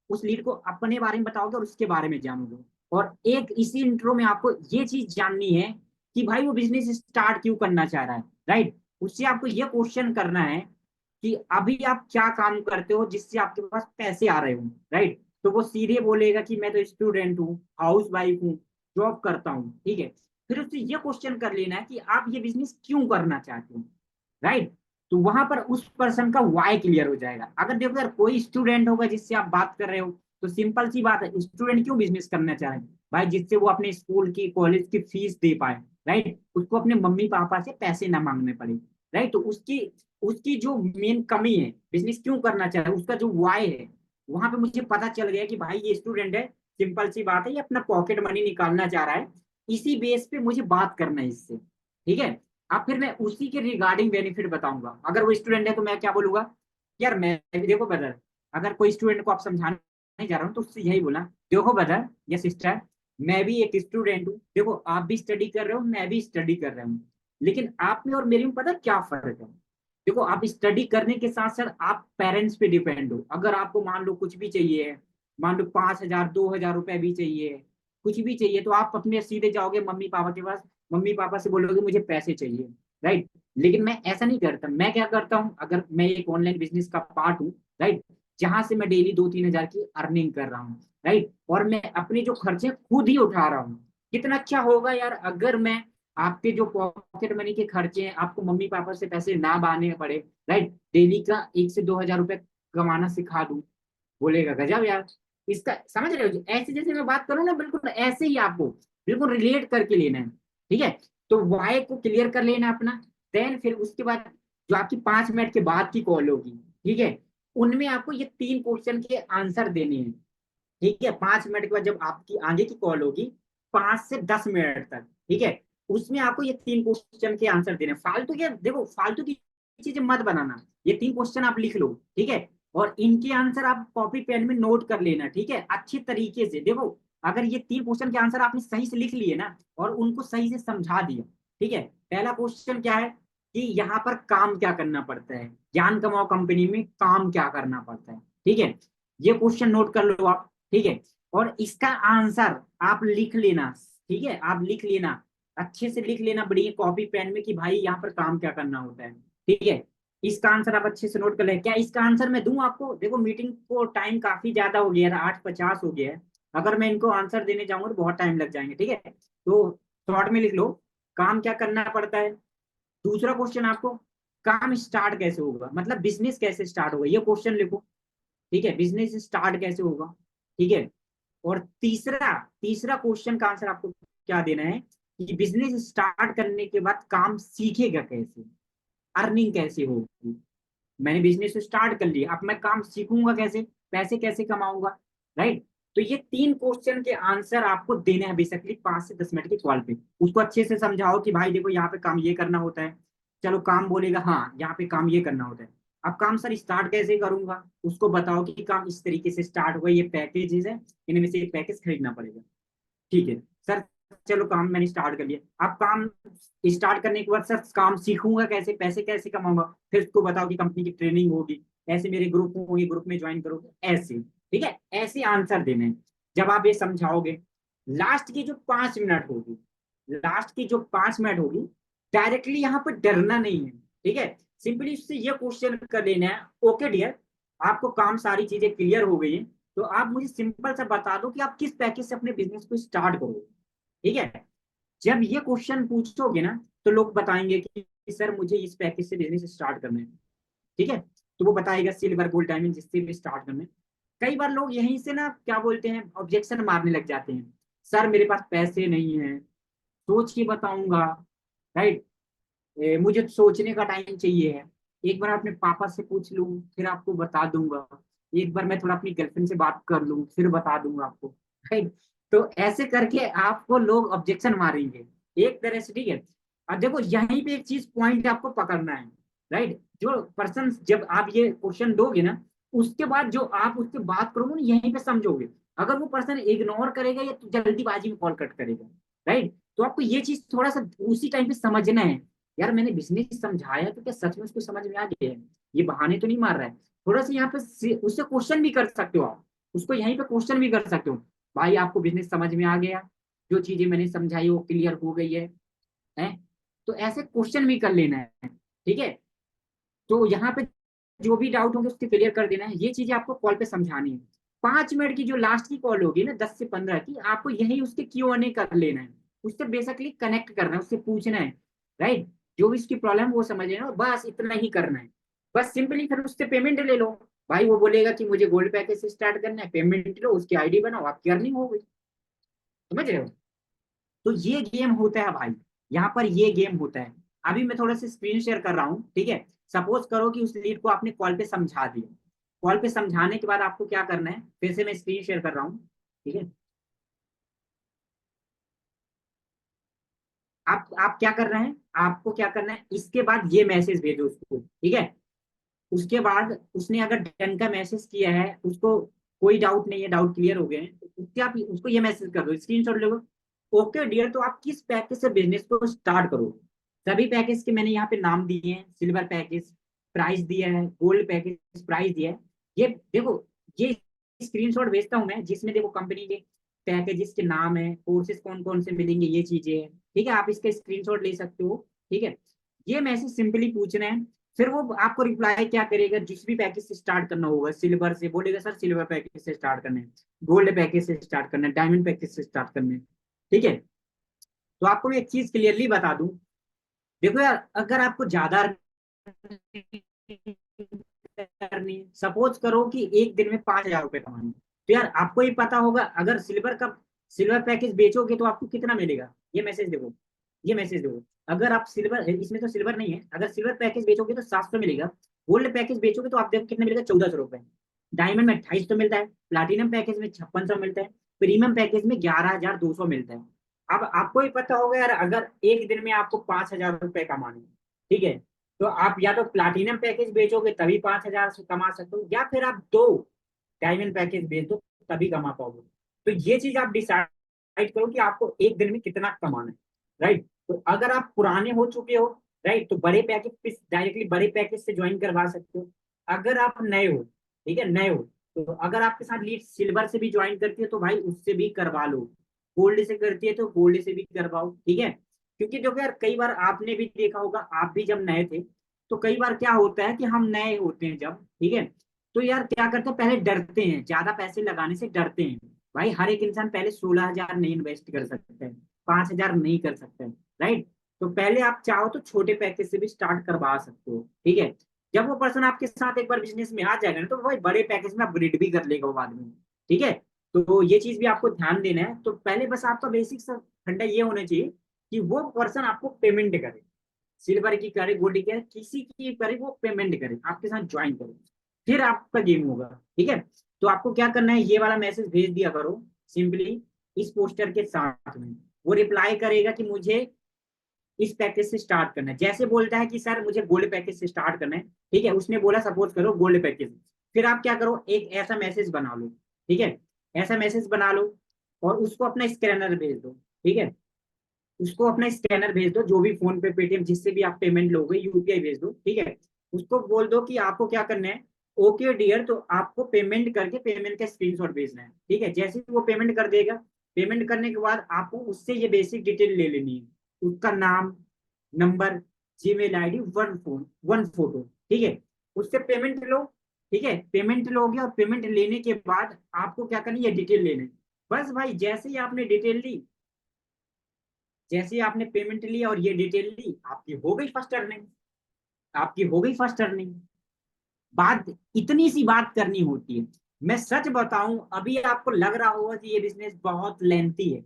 उस लीड को अपने बारे में बताओगे और उसके बारे में जानोगे। और एक इसी इंट्रो में आपको ये चीज जाननी है कि भाई वो बिजनेस स्टार्ट क्यों करना चाह रहा है, राइट। उससे आपको ये क्वेश्चन करना है कि अभी आप क्या काम करते हो जिससे आपके पास पैसे आ रहे हो, राइट। तो वो सीधे बोलेगा कि मैं तो स्टूडेंट हूँ, हाउस वाइफ हूँ, जॉब करता हूँ, ठीक है। फिर उससे ये क्वेश्चन कर लेना है कि आप ये बिजनेस क्यों करना चाहते हो, राइट। तो वहां पर उस पर्सन का वाई क्लियर हो जाएगा। अगर देखो यार कोई स्टूडेंट होगा जिससे आप बात कर रहे हो, तो सिंपल सी बात है, स्टूडेंट क्यों बिजनेस करना चाह रहे हैं भाई, जिससे वो अपने स्कूल की कॉलेज की फीस दे पाए, राइट, उसको अपने मम्मी पापा से पैसे ना मांगने पड़े, राइट। तो उसकी उसकी जो मेन कमी है, बिजनेस क्यों करना चाह रहा है, उसका जो वाई है, वहां पे मुझे पता चल गया कि भाई ये स्टूडेंट है, सिंपल सी बात है, ये अपना पॉकेट मनी निकालना चाह रहा है, इसी बेस पे मुझे बात करना है इससे, ठीक है। अब फिर मैं उसी के रिगार्डिंग बेनिफिट बताऊंगा। अगर वो स्टूडेंट है तो मैं क्या बोलूंगा, यार मैं भी, देखो ब्रदर, अगर कोई स्टूडेंट को आप समझाने जा रहा हूँ तो उससे यही बोला, देखो ब्रदर या सिस्टर, मैं भी एक स्टूडेंट हूँ, देखो आप भी स्टडी कर रहे हो, मैं भी स्टडी कर रहा हूँ, लेकिन आप में और मेरे में पता क्या फर्क है। देखो आप स्टडी करने के साथ साथ आप पेरेंट्स पे डिपेंड हो। अगर आपको मान लो कुछ भी चाहिए, मान लो 5,000 2,000 रुपए भी चाहिए, कुछ भी चाहिए, तो आप अपने सीधे जाओगे मम्मी पापा के पास, मम्मी पापा से बोलोगे मुझे पैसे चाहिए, राइट। लेकिन मैं ऐसा नहीं करता, मैं क्या करता हूँ, अगर मैं एक ऑनलाइन बिजनेस का पार्ट हूँ, राइट, जहां से मैं डेली 2-3 हजार की अर्निंग कर रहा हूँ, राइट, और मैं अपने जो खर्चे खुद ही उठा रहा हूँ। कितना अच्छा होगा यार अगर मैं आपके जो पॉकेट मनी के खर्चे हैं, आपको मम्मी पापा से पैसे ना मांगने पड़े, राइट, डेली का 1 से 2 हजार रुपए कमाना सिखा दूं, बोलेगा गजब यार। इसका समझ रहे हो जी? ऐसे जैसे मैं बात करूँ ना, बिल्कुल ऐसे ही आपको बिल्कुल रिलेट करके लेना है, ठीक है। तो वाई को क्लियर कर लेना अपना, देन फिर उसके बाद जो आपकी 5 मिनट के बाद की कॉल होगी, ठीक है, उनमें आपको ये 3 क्वेश्चन के आंसर देने हैं, ठीक है। 5 मिनट के बाद जब आपकी आगे की कॉल होगी, 5 से 10 मिनट तक, ठीक है, उसमें आपको ये 3 क्वेश्चन के आंसर देने हैं। फालतू के, देखो फालतू की चीजें मत बनाना, ये 3 क्वेश्चन आप लिख लो, ठीक है, और इनके आंसर आप कॉपी पेन में नोट कर लेना, ठीक है, अच्छी तरीके से। देखो अगर ये 3 क्वेश्चन के आंसर आपने सही से लिख लिए ना, और उनको सही से समझा दिया, ठीक है। पहला क्वेश्चन क्या है कि यहाँ पर काम क्या करना पड़ता है, ज्ञान कमाओ कंपनी में काम क्या करना पड़ता है, ठीक है, ये क्वेश्चन नोट कर लो आप, ठीक है। और इसका आंसर आप लिख लेना, ठीक है, आप लिख लेना, अच्छे से लिख लेना बढ़िया कॉपी पेन में कि भाई यहाँ पर काम क्या करना होता है, ठीक है। इसका आंसर आप अच्छे से नोट कर लें। क्या इसका आंसर मैं दूं आपको? देखो मीटिंग को टाइम काफी ज्यादा हो गया है, 8:50 हो गया है। अगर मैं इनको आंसर देने जाऊंगा तो बहुत टाइम लग जाएंगे, ठीक है? तो शॉर्ट में लिख लो, काम क्या करना पड़ता है। दूसरा क्वेश्चन आपको, काम स्टार्ट कैसे होगा, मतलब बिजनेस कैसे स्टार्ट होगा, ये क्वेश्चन लिखो। ठीक है, बिजनेस स्टार्ट कैसे होगा। ठीक है। और तीसरा तीसरा क्वेश्चन का आंसर आपको क्या देना है कि बिजनेस स्टार्ट करने के बाद काम सीखेगा कैसे, अर्निंग कैसे होगी। मैंने बिजनेस स्टार्ट कर लिया, अब मैं काम सीखूंगा कैसे, पैसे कैसे कमाऊंगा, राइट? तो ये 3 क्वेश्चन के आंसर आपको देने हैं बेसिकली 5 से 10 मिनट की कॉल पे। उसको अच्छे से समझाओ कि भाई देखो यहाँ पे काम ये करना होता है। चलो काम बोलेगा हाँ यहाँ पे काम ये करना होता है। अब काम सर स्टार्ट कैसे करूंगा, उसको बताओ कि काम इस तरीके से स्टार्ट होगा, ये पैकेजेस है, इनमें से एक पैकेज खरीदना पड़ेगा। ठीक है सर, चलो काम मैंने स्टार्ट कर लिया। अब काम स्टार्ट करने के बाद सर काम सीखूंगा कैसे, पैसे कैसे कमाऊंगा। फिर उसको बताओ कि कंपनी की ट्रेनिंग होगी, ऐसे मेरे ग्रुप होंगे, ग्रुप में ज्वाइन करोगे, ऐसे। ठीक है, ऐसे आंसर देने हैं। जब आप ये समझाओगे, लास्ट की जो 5 मिनट होगी, लास्ट की जो 5 मिनट होगी, डायरेक्टली यहाँ पर डरना नहीं है। ठीक है, सिंपली उससे ये क्वेश्चन कर लेना है, ओके डियर, आपको काम सारी चीजें क्लियर हो गई है, तो आप मुझे सिंपल सा बता दो कि आप किस पैकेज से अपने बिजनेस को स्टार्ट करोगे। ठीक है, जब ये क्वेश्चन पूछोगे ना, तो लोग बताएंगे कि सर मुझे इस पैकेज से बिजनेस स्टार्ट करना है। ठीक है, तो वो बताएगा सिल्वर गोल्ड डायमंड जिससे भी स्टार्ट करना है। कई बार लोग यहीं से ना क्या बोलते हैं, ऑब्जेक्शन मारने लग जाते हैं, सर मेरे पास पैसे नहीं है, सोच के बताऊंगा, राइट? मुझे तो सोचने का टाइम चाहिए है, एक बार अपने पापा से पूछ लूं फिर आपको बता दूंगा, एक बार मैं थोड़ा अपनी गर्लफ्रेंड से बात कर लूं फिर बता दूंगा आपको, राइट? तो ऐसे करके आपको लोग ऑब्जेक्शन मारेंगे एक तरह से। ठीक है, अब देखो यहीं पे एक चीज पॉइंट आपको पकड़ना है, राइट? जो पर्सन जब आप ये क्वेश्चन दोगे ना, उसके बाद जो आप उससे बात करोगे ना, यहीं पे समझोगे। अगर वो पर्सन इग्नोर करेगा या तो जल्दीबाजी में कॉल कट करेगा, राइट? तो आपको ये चीज थोड़ा सा उसी टाइम पे समझना है, यार मैंने बिजनेस समझाया तो क्या सच में उसको समझ में आ गया है, ये बहाने तो नहीं मार रहा है। थोड़ा सा यहाँ पे उससे क्वेश्चन भी कर सकते हो आप, उसको यहीं पे क्वेश्चन भी कर सकते हो, भाई आपको बिजनेस समझ में आ गया, जो चीजें मैंने समझाई वो क्लियर हो गई है? तो ऐसे क्वेश्चन भी कर लेना है। ठीक है, तो यहाँ पे जो भी डाउट होंगे उसके क्लियर कर देना है, ये चीजें आपको कॉल पे समझानी है। 5 मिनट की जो लास्ट की कॉल होगी ना, 10 से 15 की, आपको यही उसके Q&A कर लेना है, उससे बेसिकली कनेक्ट करना है, उससे पूछना है, राइट? जो भी उसकी प्रॉब्लम वो समझ लेना, बस इतना ही करना है। बस सिंपली फिर उससे पेमेंट ले लो। भाई वो बोलेगा कि मुझे गोल्ड पैकेज से स्टार्ट करना है, पेमेंट लो, उसकी आईडी बनाओ, आपकी अर्निंग हो गई। समझ रहे हो? तो ये गेम होता है भाई, यहाँ पर ये गेम होता है। अभी मैं थोड़ा सा स्क्रीन शेयर कर रहा हूँ, ठीक है? सपोज करो कि उस लीड को आपने कॉल पे समझा दिया, कॉल पे समझाने के बाद आपको क्या करना है, फिर से मैं स्क्रीन शेयर कर रहा हूँ, ठीक है? आप क्या कर रहे हैं, आपको क्या करना है, इसके बाद ये मैसेज भेजो उसको, ठीक है? उसके बाद उसने अगर डन का मैसेज किया है, उसको कोई डाउट नहीं है, डाउट क्लियर हो गए हैं, तो उसके आप उसको ये मैसेज कर दो, स्क्रीनशॉट ले लो। ओके डियर, तो आप किस पैकेज से बिजनेस को स्टार्ट करो। सभी पैकेज के मैंने यहाँ पे नाम दिए हैं, सिल्वर पैकेज प्राइस दिया है, गोल्ड पैकेज प्राइस दिया है। ये देखो, ये स्क्रीनशॉट भेजता हूँ मैं, जिसमें देखो कंपनी के पैकेजेस के नाम है, कोर्सेज कौन कौन से मिलेंगे, ये चीजें हैं। ठीक है, आप इसका स्क्रीनशॉट ले सकते हो। ठीक है, ये मैसेज सिंपली पूछना है, फिर वो आपको रिप्लाई क्या करेगा, जिस भी पैकेज से स्टार्ट करना होगा, सिल्वर से बोलेगा सर सिल्वर पैकेज से स्टार्ट करना है, गोल्ड पैकेज से स्टार्ट करना है, डायमंड पैकेज से स्टार्ट करना है। ठीक है, तो आपको मैं एक चीज क्लियरली बता दूं, देखो यार, अगर आपको ज्यादा करनी है, सपोज करो कि एक दिन में 5,000 रुपए कमाने, तो यार आपको ही पता होगा, अगर सिल्वर पैकेज बेचोगे तो आपको कितना मिलेगा। ये मैसेज देखो, ये मैसेज देखो, अगर आप सिल्वर, इसमें तो सिल्वर नहीं है, अगर सिल्वर पैकेज बेचोगे तो 700 मिलेगा, गोल्ड पैकेज बेचोगे तो आप देखो कितना मिलेगा, 1,400 रुपए। डायमंड में 2,800 मिलता है, प्लाटिनम पैकेज में 5,600 मिलता है, प्रीमियम पैकेज में 11,200 मिलता है। अब आपको ही पता होगा यार, अगर एक दिन में आपको 5,000 रुपए कमाने, ठीक है, तो आप या तो प्लाटिनम पैकेज बेचोगे तभी 5,000 से कमा सकते हो, या फिर आप दो डायमंड पैकेज बेच दो तभी कमा पाओगे। तो ये चीज आप डिसाइड करो कि आपको एक दिन में कितना कमाना है, राइट? तो अगर आप पुराने हो चुके हो, राइट, तो बड़े पैकेज डायरेक्टली बड़े पैकेज से ज्वाइन करवा सकते हो। अगर आप नए हो, ठीक है, नए हो, तो अगर आपके साथ लीड सिल्वर से भी ज्वाइन करती है तो भाई उससे भी करवा लो, गोल्ड से करती है तो गोल्ड से भी करवाओ। ठीक है, क्योंकि देखो यार, कई बार आपने भी देखा होगा, आप भी जब नए थे तो कई बार क्या होता है कि हम नए होते हैं जब, ठीक है, तो यार क्या करते हैं, पहले डरते हैं, ज्यादा पैसे लगाने से डरते हैं। भाई हर एक इंसान पहले 16,000 नहीं इन्वेस्ट कर सकता है, 5,000 नहीं कर सकता है, राइट। तो पहले आप चाहो तो छोटे पैकेज से भी स्टार्ट करवा सकते हो, ठीक है। जब वो पर्सन आपके साथ एक बार बिजनेस में आ जाएगा ना, तो भाई बड़े पैकेज में अपग्रेड भी कर लेगा वो बाद में, ठीक है। तो ये चीज भी आपको ध्यान देना है। तो पहले बस आपका बेसिक सा फंडा ये होना चाहिए कि वो पर्सन आपको पेमेंट करे, सिल्वर की करे, गोल्ड की करे, किसी की करे, वो पेमेंट करे, आपके साथ ज्वाइन करे, फिर आपका गेम होगा, ठीक है। तो आपको क्या करना है, ये वाला मैसेज भेज दिया करो सिंपली इस पोस्टर के साथ में। वो रिप्लाई करेगा कि मुझे इस पैकेज से स्टार्ट करना है, जैसे बोलता है कि सर मुझे गोल्ड पैकेज से स्टार्ट करना है, ठीक है, उसने बोला सपोज करो गोल्ड पैकेज, फिर आप क्या करो, एक ऐसा मैसेज बना लो, ठीक है, ऐसा मैसेज बना लो और उसको अपना स्कैनर भेज दो, ठीक है, उसको अपना स्कैनर भेज दो, जो भी फोन पे, पेटीएम, जिससे भी आप पेमेंट लोगे, यूपीआई भेज दो, ठीक है। उसको बोल दो कि आपको क्या करना है, ओके डियर, तो आपको पेमेंट करके पेमेंट का स्क्रीनशॉट भेजना है, ठीक है। जैसे ही वो पेमेंट कर देगा, पेमेंट करने के बाद आपको उससे ये बेसिक डिटेल ले लेनी है, उसका नाम, number, Gmail ID, one phone, one photo, ठीक है। उससे पेमेंट लो, ठीक है, पेमेंट लोगे और पेमेंट लेने के बाद आपको क्या करनी है, डिटेल लेना है। बस भाई जैसे ही आपने डिटेल ली, जैसे ही आपने पेमेंट ली और ये डिटेल ली, आपकी हो गई फर्स्ट अर्निंग, आपकी हो गई फर्स्ट अर्निंग। बात, इतनी सी बात करनी होती है। मैं सच बताऊं, अभी आपको लग रहा होगा कि ये बिजनेस बहुत लेंथी है,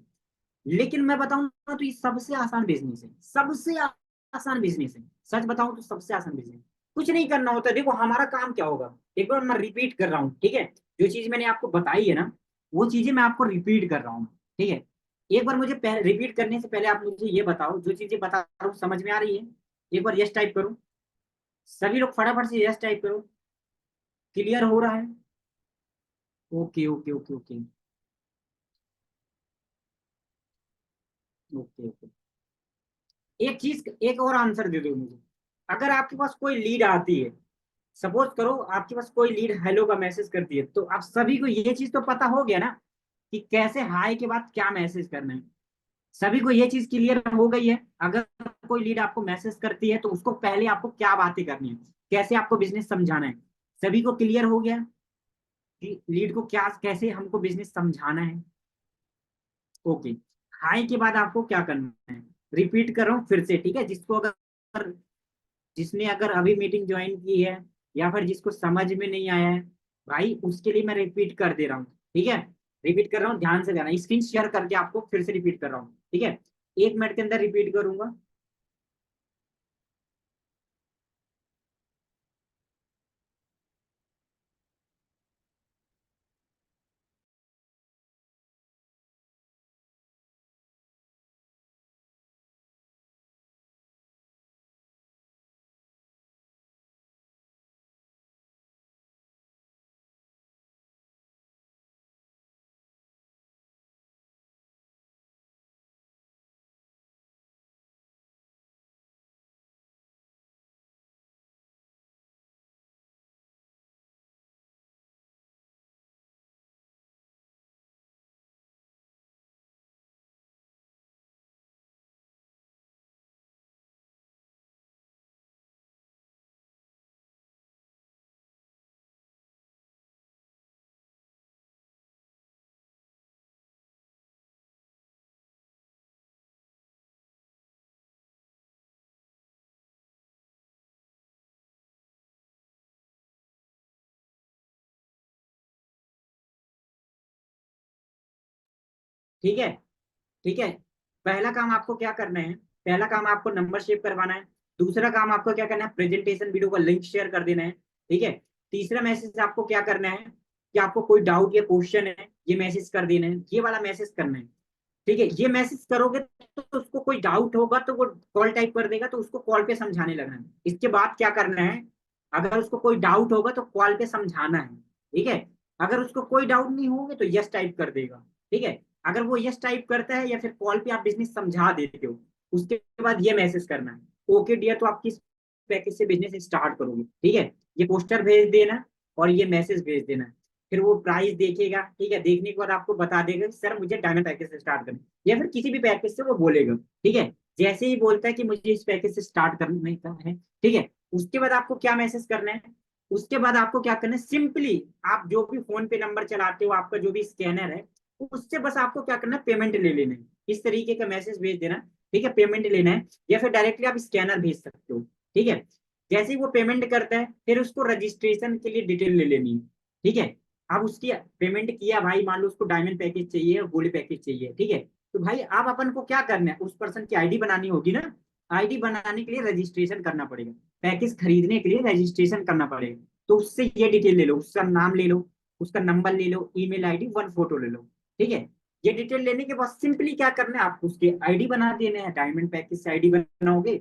लेकिन मैं बताऊंगा तो ये सबसे आसान बिजनेस है, सबसे आसान बिजनेस है। सच बताऊं तो सबसे आसान बिजनेस, कुछ नहीं करना होता। देखो हमारा काम क्या होगा, एक बार मैं रिपीट कर रहा हूँ, ठीक है, जो चीज मैंने आपको बताई है ना, वो चीजें मैं आपको रिपीट कर रहा हूँ, ठीक है। एक बार मुझे रिपीट करने से पहले आप मुझे ये बताओ, जो चीजें बता रहा हूँ समझ में आ रही है? एक बार यस टाइप करो, सभी लोग फटाफट से यस टाइप करो। क्लियर हो रहा है? Okay okay okay okay okay okay. एक चीज, एक और आंसर दे दो मुझे। अगर आपके पास कोई लीड आती है, सपोज करो आपके पास कोई लीड हेलो का मैसेज करती है, तो आप सभी को ये चीज तो पता हो गया ना कि कैसे हाय के बाद क्या मैसेज करना है। सभी को ये चीज क्लियर हो गई है? अगर कोई लीड आपको मैसेज करती है तो उसको पहले आपको क्या बातें करनी है, कैसे आपको बिजनेस समझाना है, सभी को क्लियर हो गया कि लीड को क्या, कैसे हमको बिजनेस समझाना है? ओके। हाई के बाद आपको क्या करना है, रिपीट कर रहा हूँ फिर से, ठीक है। जिसको अगर, जिसने अगर अभी मीटिंग ज्वाइन की है या फिर जिसको समझ में नहीं आया है, भाई उसके लिए मैं रिपीट कर दे रहा हूँ, ठीक है। रिपीट कर रहा हूँ, ध्यान से करना, स्क्रीन शेयर करके आपको फिर से रिपीट कर रहा हूँ, ठीक है। 1 मिनट के अंदर रिपीट करूंगा। ठीक है, ठीक है। पहला काम आपको क्या करना है, पहला काम आपको नंबर शेप करवाना है। दूसरा काम आपको क्या करना है, प्रेजेंटेशन वीडियो का लिंक शेयर कर देना है, ठीक है। तीसरा मैसेज आपको क्या करना है कि आपको कोई डाउट या क्वेश्चन है, ये मैसेज कर देना है, ये वाला मैसेज करना है, ठीक है। ये मैसेज करोगे तो उसको कोई डाउट होगा तो वो कॉल टाइप कर देगा, तो उसको कॉल पे समझाने लगना है। इसके बाद क्या करना है, अगर उसको कोई डाउट होगा तो कॉल पे समझाना है, ठीक है। अगर उसको कोई डाउट नहीं होगा तो यस टाइप कर देगा, ठीक है। अगर वो यस टाइप करता है या फिर कॉल पे आप बिजनेस समझा देते हो, उसके बाद ये मैसेज करना है, ओके डियर, तो आप किस पैकेज से बिजनेस स्टार्ट करोगे, ठीक है। ये पोस्टर भेज देना और ये मैसेज भेज देना। फिर वो प्राइस देखेगा, ठीक है, देखने के बाद आपको बता देगा कि सर मुझे डायमंड पैकेज से स्टार्ट करना है, या फिर किसी भी पैकेज से वो बोलेगा, ठीक है। जैसे ही बोलता है कि मुझे इस पैकेज से स्टार्ट करने का है, ठीक है, उसके बाद आपको क्या मैसेज करना है, उसके बाद आपको क्या करना है, सिंपली आप जो भी फोन पे नंबर चलाते हो, आपका जो भी स्कैनर है, उससे बस आपको क्या करना है, पेमेंट ले लेना है। इस तरीके का मैसेज भेज देना, ठीक है, पेमेंट लेना है, या फिर डायरेक्टली आप स्कैनर भेज सकते हो, ठीक है। जैसे ही वो पेमेंट करता है, फिर उसको रजिस्ट्रेशन के लिए डिटेल ले लेनी है, ठीक है। अब उसकी पेमेंट किया भाई, मान लो उसको डायमंड पैकेज चाहिए और गोल्ड पैकेज चाहिए, ठीक है। तो भाई आप अपन को क्या करना है, उस पर्सन की आईडी बनानी होगी ना, आईडी बनाने के लिए रजिस्ट्रेशन करना पड़ेगा, पैकेज खरीदने के लिए रजिस्ट्रेशन करना पड़ेगा। तो उससे ये डिटेल ले लो, उसका नाम ले लो, उसका नंबर ले लो, ईमेल आईडी, वन फोटो ले लो, ठीक है। ये डिटेल लेने के बाद सिंपली क्या करना है, आपको उसके आईडी बना देने हैं। डायमंड पैकेज से आईडी बनाओगे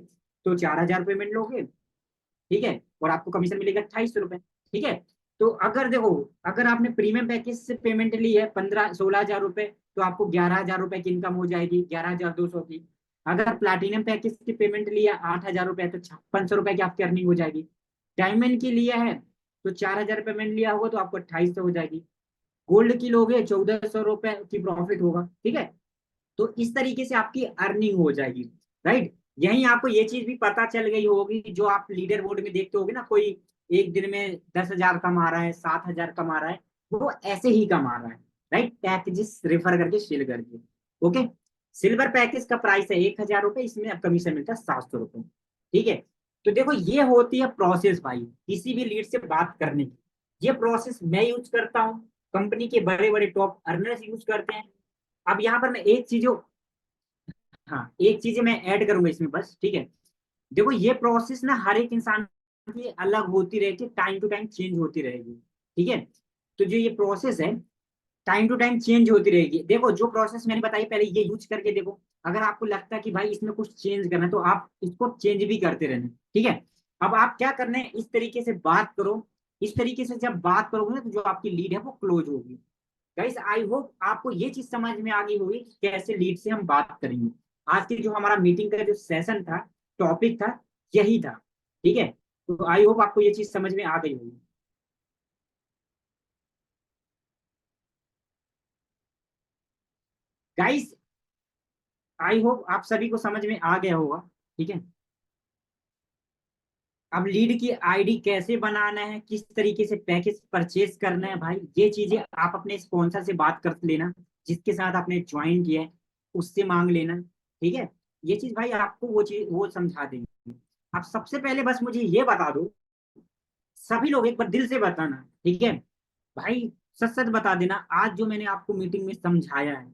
तो 4,000 पेमेंट लोगे, ठीक है, और आपको कमीशन मिलेगा 2800 रुपए, ठीक है। तो अगर देखो, अगर आपने प्रीमियम पैकेज से पेमेंट ली है 16,000 रुपए, तो आपको 11,000 रुपए की इनकम हो जाएगी, 11,200 की। अगर प्लाटिनम पैकेज की पेमेंट लिया 8,000 रुपए, तो 5,500 रुपए की आपकी अर्निंग हो जाएगी। डायमंड की लिया है तो 4,000 पेमेंट लिया होगा तो आपको 2800 हो जाएगी। गोल्ड की लोगे 1,400 रुपए की प्रॉफिट होगा, ठीक है। तो इस तरीके से आपकी अर्निंग हो जाएगी, राइट। यहीं आपको ये चीज भी पता चल गई होगी, जो आप लीडर बोर्ड में देखते होगे ना, कोई एक दिन में 10,000 कमा रहा है, 7,000 कमा रहा है, वो ऐसे ही कमा रहा है, राइट, पैकेजेस रेफर करके, शेयर करके। ओके, सिल्वर पैकेज का प्राइस है 1,000 रुपए, इसमें अब कमीशन मिलता है 700 रुपए, ठीक है। तो देखो ये होती है प्रोसेस भाई, किसी भी लीड से बात करने की। ये प्रोसेस मैं यूज करता हूँ, कंपनी के बड़े बड़े टॉप अर्नर्स यूज करते हैं। अब यहाँ पर मैं एक चीज, हाँ एक चीज मैं ऐड करूंगा इसमें बस, ठीक है। देखो ये प्रोसेस ना हर एक इंसान की अलग होती रहेगी, टाइम टू टाइम चेंज होती रहेगी, ठीक है। तो जो ये प्रोसेस है, टाइम टू टाइम चेंज होती रहेगी। देखो जो प्रोसेस मैंने बताई पहले, ये यूज करके देखो। अगर आपको लगता है कि भाई इसमें कुछ चेंज करना है, तो आप इसको चेंज भी करते रहना, ठीक है। अब आप क्या करना है, इस तरीके से बात करो। इस तरीके से जब बात करोगे ना, तो जो आपकी लीड है वो क्लोज होगी। गाइस आई होप आपको ये चीज समझ में आ गई होगी कि कैसे लीड से हम बात करेंगे। आज की जो हमारा मीटिंग का जो सेशन था, टॉपिक था, यही था, ठीक है। तो आई होप आपको ये चीज समझ में आ गई होगी। गाइस आई होप आप सभी को समझ में आ गया होगा, ठीक है। अब लीड की आईडी कैसे बनाना है, किस तरीके से पैकेज परचेज करना है, भाई ये चीजें आप अपने स्पॉन्सर से बात कर लेना, जिसके साथ आपने ज्वाइन किया है, उससे मांग लेना, ठीक है। ये चीज भाई आपको वो चीज वो समझा देंगे। आप सबसे पहले बस मुझे ये बता दो, सभी लोग एक बार दिल से बताना, ठीक है भाई, सच सच बता देना, आज जो मैंने आपको मीटिंग में समझाया है,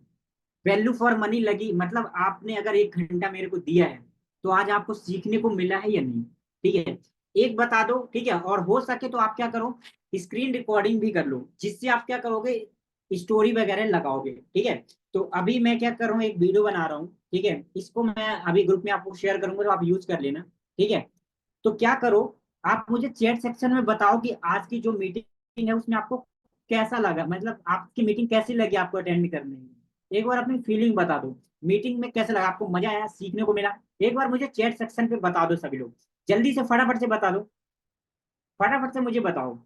वैल्यू फॉर मनी लगी, मतलब आपने अगर 1 घंटा मेरे को दिया है, तो आज आपको सीखने को मिला है या नहीं, ठीक है। एक बता दो, ठीक है। और हो सके तो आप क्या करो, स्क्रीन रिकॉर्डिंग भी कर लो, जिससे आप क्या करोगे, स्टोरी वगैरह लगाओगे, ठीक है। तो अभी मैं क्या कर रहा हूँ, एक वीडियो बना रहा हूँ, ठीक है, इसको मैं अभी ग्रुप में आपको शेयर करूंगा, तो आप यूज कर लेना, ठीक है। तो क्या करो, आप मुझे चैट सेक्शन में बताओ कि आज की जो मीटिंग है उसमें आपको कैसा लगा, मतलब आपकी मीटिंग कैसी लगी आपको अटेंड करने में। एक बार अपनी फीलिंग बता दो, मीटिंग में कैसा लगा, आपको मजा आया, सीखने को मिला। एक बार मुझे चैट सेक्शन पे बता दो सभी लोग, जल्दी से फटाफट से बता दो, फटाफट से मुझे बताओ।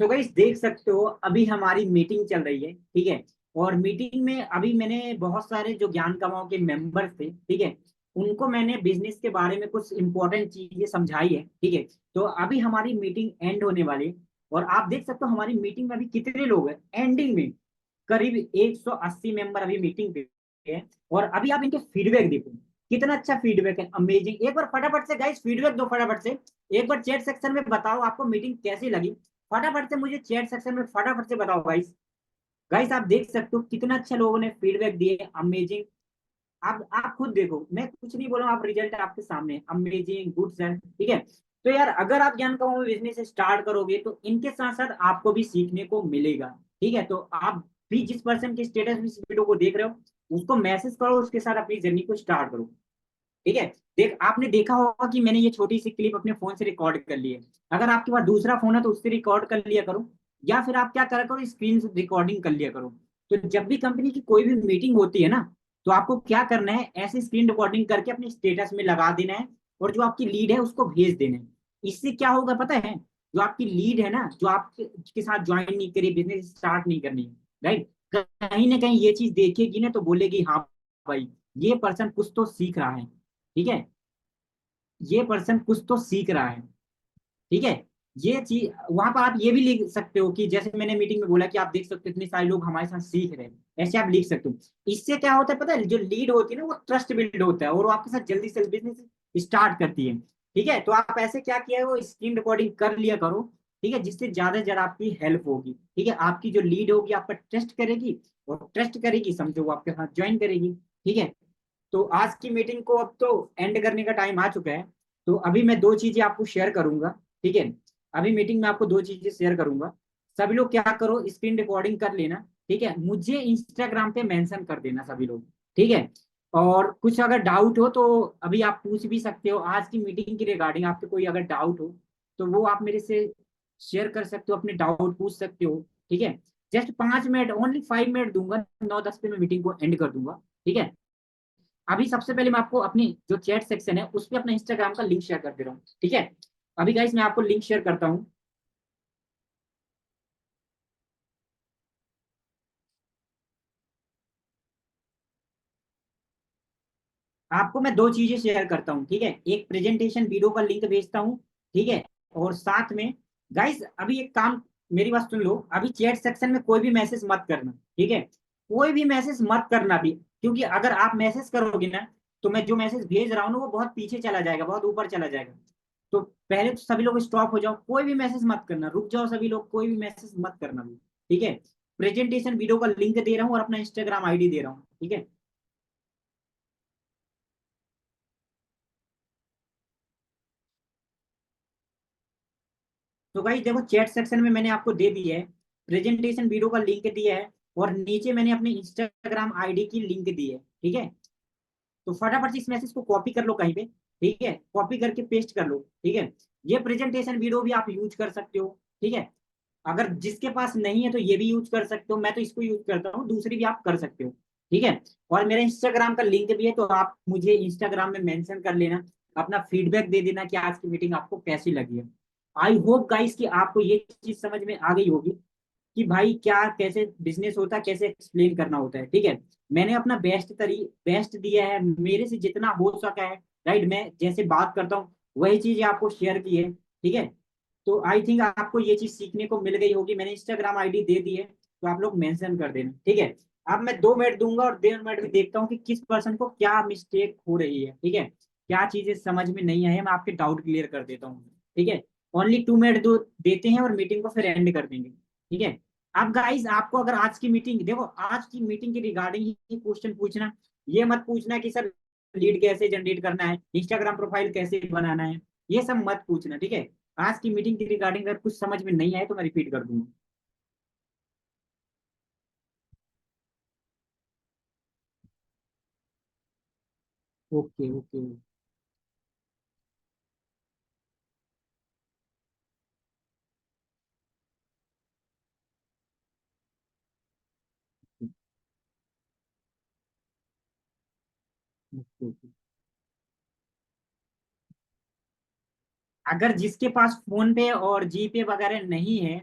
सो गाइस देख सकते हो, अभी हमारी मीटिंग चल रही है, ठीक है। और मीटिंग में अभी मैंने बहुत सारे जो ज्ञान कमाओ के मेंबर्स थे, ठीक है, उनको मैंने बिजनेस के बारे में कुछ इंपॉर्टेंट चीजें समझाई है, ठीक है। तो अभी हमारी मीटिंग एंड होने वाली है, और आप देख सकते हो हमारी मीटिंग में अभी कितने लोग हैं एंडिंग में, करीब 180 मेंबर अभी मीटिंग पे है। और अभी आप इनके फीडबैक देखो, कितना अच्छा फीडबैक है, अमेजिंग। एक बार फटाफट से गाइस फीडबैक दो, फटाफट से एक बार चैट सेक्शन में बताओ आपको मीटिंग कैसी लगी। फटाफट से मुझे चैट सेक्शन में फटाफट से बताओ गाइस। गाइस आप देख सकते हो कितना अच्छा लोगों ने फीडबैक दिए, अमेजिंग। आप खुद देखो, मैं कुछ नहीं बोल रहा हूँ, आप रिजल्ट आपके सामने, अमेजिंग, गुड सर, ठीक है। तो यार अगर आप ज्ञान कमाओ बिजनेस स्टार्ट करोगे, तो इनके साथ साथ आपको भी सीखने को मिलेगा, ठीक है। तो आप भी जिस पर्सन के स्टेटस में इस वीडियो को देख रहे हो, उसको मैसेज करो, उसके साथ अपनी जर्नी को स्टार्ट करो, ठीक है। देख आपने देखा होगा कि मैंने ये छोटी सी क्लिप अपने फोन से रिकॉर्ड कर ली है। अगर आपके पास दूसरा फोन है तो उससे रिकॉर्ड कर लिया करो, या फिर आप क्या करा करो, स्क्रीन से रिकॉर्डिंग कर लिया करो। तो जब भी कंपनी की कोई भी मीटिंग होती है ना, तो आपको क्या करना है, ऐसे स्क्रीन रिकॉर्डिंग करके अपने स्टेटस में लगा देना है, और जो आपकी लीड है उसको भेज देना है। इससे क्या होगा पता है, जो आपकी लीड है ना, जो आपके साथ ज्वाइन नहीं करी, बिजनेस स्टार्ट नहीं करनी, राइट, कहीं ना कहीं ये चीज देखेगी ना, तो बोलेगी हाँ भाई, ये पर्सन कुछ तो सीख रहा है, ठीक है। ये पर्सन कुछ तो सीख रहा है, ठीक है। ये चीज वहां पर आप ये भी लिख सकते हो कि जैसे मैंने मीटिंग में बोला कि आप देख सकते हो इतने सारे लोग हमारे साथ सीख रहे हैं, ऐसे आप लिख सकते हो। इससे क्या होता है पता है, जो लीड होती है ना वो ट्रस्ट बिल्ड होता है और वो आपके साथ जल्दी से बिजनेस स्टार्ट करती है, ठीक है। तो आप ऐसे क्या किया है, वो स्क्रीन रिकॉर्डिंग कर लिया करो, ठीक है, जिससे ज्यादा से ज्यादा आपकी हेल्प होगी, ठीक है। आपकी जो लीड होगी आप पर ट्रस्ट करेगी, और ट्रस्ट करेगी समझो वो आपके साथ ज्वाइन करेगी, ठीक है। तो आज की मीटिंग को अब तो एंड करने का टाइम आ चुका है। तो अभी मैं दो चीजें आपको शेयर करूंगा, ठीक है। अभी मीटिंग में आपको दो चीजें शेयर करूंगा। सभी लोग क्या करो, स्क्रीन रिकॉर्डिंग कर लेना, ठीक है। मुझे इंस्टाग्राम पे मेंशन कर देना सभी लोग, ठीक है। और कुछ अगर डाउट हो तो अभी आप पूछ भी सकते हो, आज की मीटिंग की रिगार्डिंग आपके कोई अगर डाउट हो तो वो आप मेरे से शेयर कर सकते हो, अपने डाउट पूछ सकते हो, ठीक है। जस्ट 5 मिनट, ओनली 5 मिनट दूंगा, 9-10 पे मैं मीटिंग को एंड कर दूंगा, ठीक है। अभी सबसे पहले मैं आपको अपनी जो चैट सेक्शन है उस पर अपना इंस्टाग्राम का लिंक शेयर कर दे रहा हूँ, ठीक है। अभी गाइस मैं आपको लिंक शेयर करता हूँ। आपको मैं दो चीजें शेयर करता हूँ, ठीक है। एक प्रेजेंटेशन वीडियो का लिंक भेजता हूँ, ठीक है। और साथ में गाइस अभी एक काम, मेरी बात सुन लो, अभी चैट सेक्शन में कोई भी मैसेज मत करना, ठीक है। कोई भी मैसेज मत करना भी, क्योंकि अगर आप मैसेज करोगे ना तो मैं जो मैसेज भेज रहा हूँ ना वो बहुत पीछे चला जाएगा, बहुत ऊपर चला जाएगा। तो पहले तो सभी लोग स्टॉप हो जाओ, कोई भी मैसेज मत करना, रुक जाओ सभी लोग, कोई भी मैसेज मत करना भी, ठीक है। प्रेजेंटेशन वीडियो का लिंक दे रहा हूँ और अपना इंस्टाग्राम आईडी दे रहा हूँ, ठीक है। तो भाई देखो चैट सेक्शन में मैंने आपको दे दिया है, प्रेजेंटेशन वीडियो का लिंक दिया है, और नीचे मैंने अपने इंस्टाग्राम आईडी की लिंक दी है, ठीक है। तो फटाफट से इस मैसेज को कॉपी कर लो कहीं पे, ठीक है, कॉपी करके पेस्ट कर लो, ठीक है। ये प्रेजेंटेशन वीडियो भी आप यूज कर सकते हो, ठीक है। अगर जिसके पास नहीं है तो ये भी यूज कर सकते हो, मैं तो इसको यूज करता हूँ, दूसरी भी आप कर सकते हो, ठीक है। और मेरे इंस्टाग्राम का लिंक भी है, तो आप मुझे इंस्टाग्राम में मेंशन कर लेना, अपना फीडबैक दे देना कि आज की मीटिंग आपको कैसी लगी है। आई होप गाइस कि आपको ये चीज समझ में आ गई होगी कि भाई क्या कैसे बिजनेस होता है, कैसे एक्सप्लेन करना होता है, ठीक है। मैंने अपना बेस्ट दिया है, मेरे से जितना हो सका है, राइट। मैं जैसे बात करता हूँ वही चीज आपको शेयर की है, ठीक है। तो आई थिंक आपको ये चीज सीखने को मिल गई होगी, मैंने इंस्टाग्राम आईडी दे दी है, तो आप लोग मेंशन कर देना, ठीक है। अब मैं 2 मिनट दूंगा और 1.5 मिनट में देखता हूँ कि किस पर्सन को क्या मिस्टेक हो रही है, ठीक है, क्या चीजें समझ में नहीं आई है, मैं आपके डाउट क्लियर कर देता हूँ, ठीक है। ओनली 2 मिनट दो देते हैं और मीटिंग को फिर एंड कर देंगे, ठीक है। अब गाइस आपको अगर आज की मीटिंग देखो, आज की मीटिंग के रिगार्डिंग ही क्वेश्चन पूछना, ये मत पूछना कि सर लीड कैसे जनरेट करना है, इंस्टाग्राम प्रोफाइल कैसे बनाना है, ये सब मत पूछना, ठीक है। आज की मीटिंग के रिगार्डिंग अगर कुछ समझ में नहीं आए तो मैं रिपीट कर दूंगा। Okay okay. Okay okay. अगर जिसके पास फोन पे और जीपे वगैरह नहीं है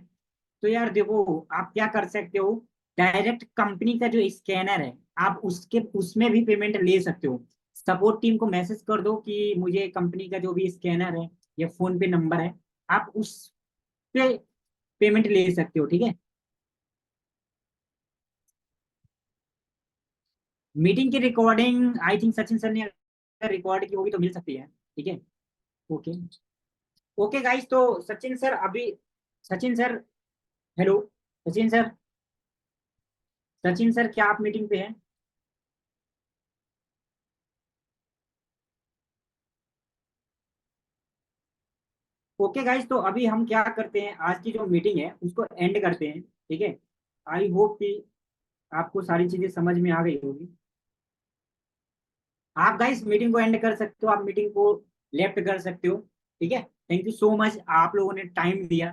तो यार देखो आप क्या कर सकते हो, डायरेक्ट कंपनी का जो स्कैनर है आप उसके उसमें भी पेमेंट ले सकते हो। सपोर्ट टीम को मैसेज कर दो कि मुझे कंपनी का जो भी स्कैनर है या फोन पे नंबर है, आप उस पे पेमेंट ले सकते हो, ठीक है। मीटिंग की recording I think Sachin sir ने अगर रिकॉर्ड की होगी तो मिल सकती है, ठीक है। ओके ओके गाइस, तो सचिन सर अभी, Sachin sir, hello, Sachin sir, Sachin sir क्या आप मीटिंग पे हैं? ओके गाइस, तो अभी हम क्या करते हैं, आज की जो मीटिंग है उसको एंड करते हैं, ठीक है। आई होप कि आपको सारी चीजें समझ में आ गई होगी। आप गाइस मीटिंग को एंड कर सकते हो, आप मीटिंग को लेफ्ट कर सकते हो, ठीक है। थैंक यू सो मच, आप लोगों ने टाइम दिया।